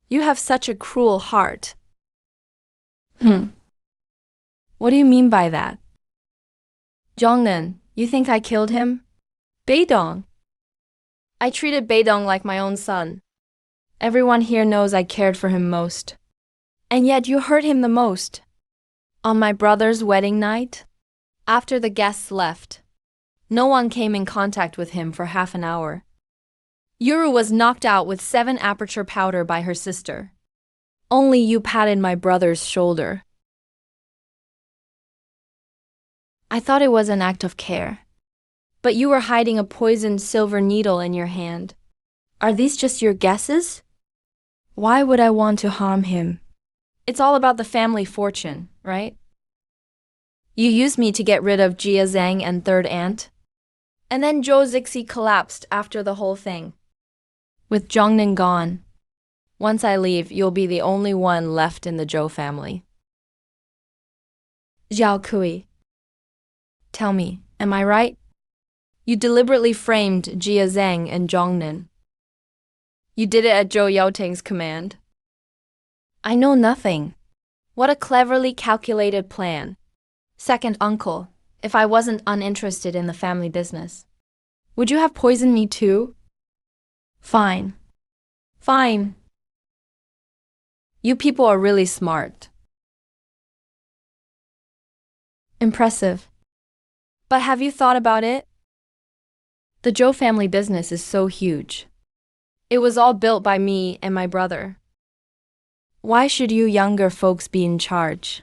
you have such a cruel heart. What do you mean by that? Zhongnan, you think I killed him? Beidong. I treated Beidong like my own son. Everyone here knows I cared for him most. And yet you hurt him the most. On my brother's wedding night, after the guests left, no one came in contact with him for half an hour. Yuru was knocked out with 7 aperture powder by her sister. Only you patted my brother's shoulder. I thought it was an act of care. But you were hiding a poisoned silver needle in your hand. Are these just your guesses? Why would I want to harm him? It's all about the family fortune, right? You used me to get rid of Jia Zhang and third aunt. And then Zhou Zixi collapsed after the whole thing. With Zhongnan gone, once I leave, you'll be the only one left in the Zhou family. Zhao Kui, tell me, am I right? You deliberately framed Jia Zhang and Zhongnan. You did it at Zhou Yaoting's command. I know nothing. What a cleverly calculated plan. Second uncle, if I wasn't uninterested in the family business, would you have poisoned me too? Fine. Fine. You people are really smart. Impressive. But have you thought about it? The Zhou family business is so huge. It was all built by me and my brother. Why should you younger folks be in charge?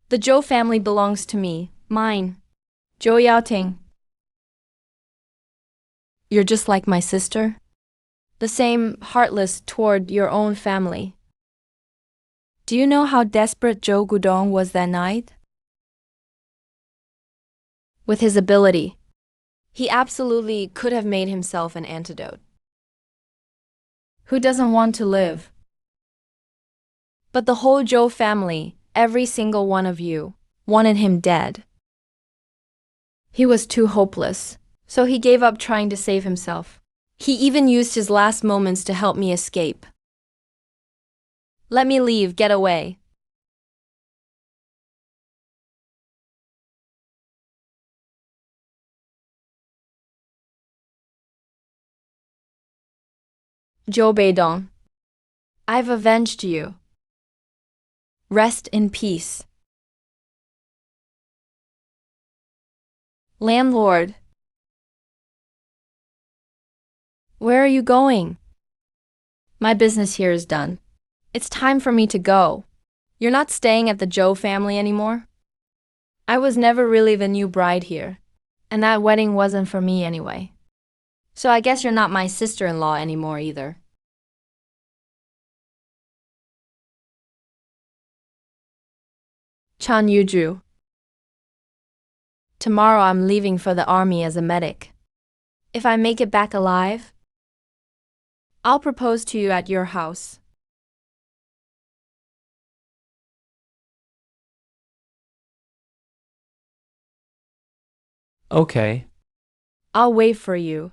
The Zhou family belongs to me, mine. Zhou Yaoting. You're just like my sister? The same heartless toward your own family. Do you know how desperate Zhou Gudong was that night? With his ability, he absolutely could have made himself an antidote. Who doesn't want to live? But the whole Zhou family, every single one of you, wanted him dead. He was too hopeless, so he gave up trying to save himself. He even used his last moments to help me escape. Let me leave, get away. Zhou Beidong. I've avenged you. Rest in peace. Landlord. Where are you going? My business here is done. It's time for me to go. You're not staying at the Zhou family anymore? I was never really the new bride here, and that wedding wasn't for me anyway. So I guess you're not my sister-in-law anymore either. Chan Yuju. Tomorrow I'm leaving for the army as a medic. If I make it back alive, I'll propose to you at your house. okay. I'll wait for you.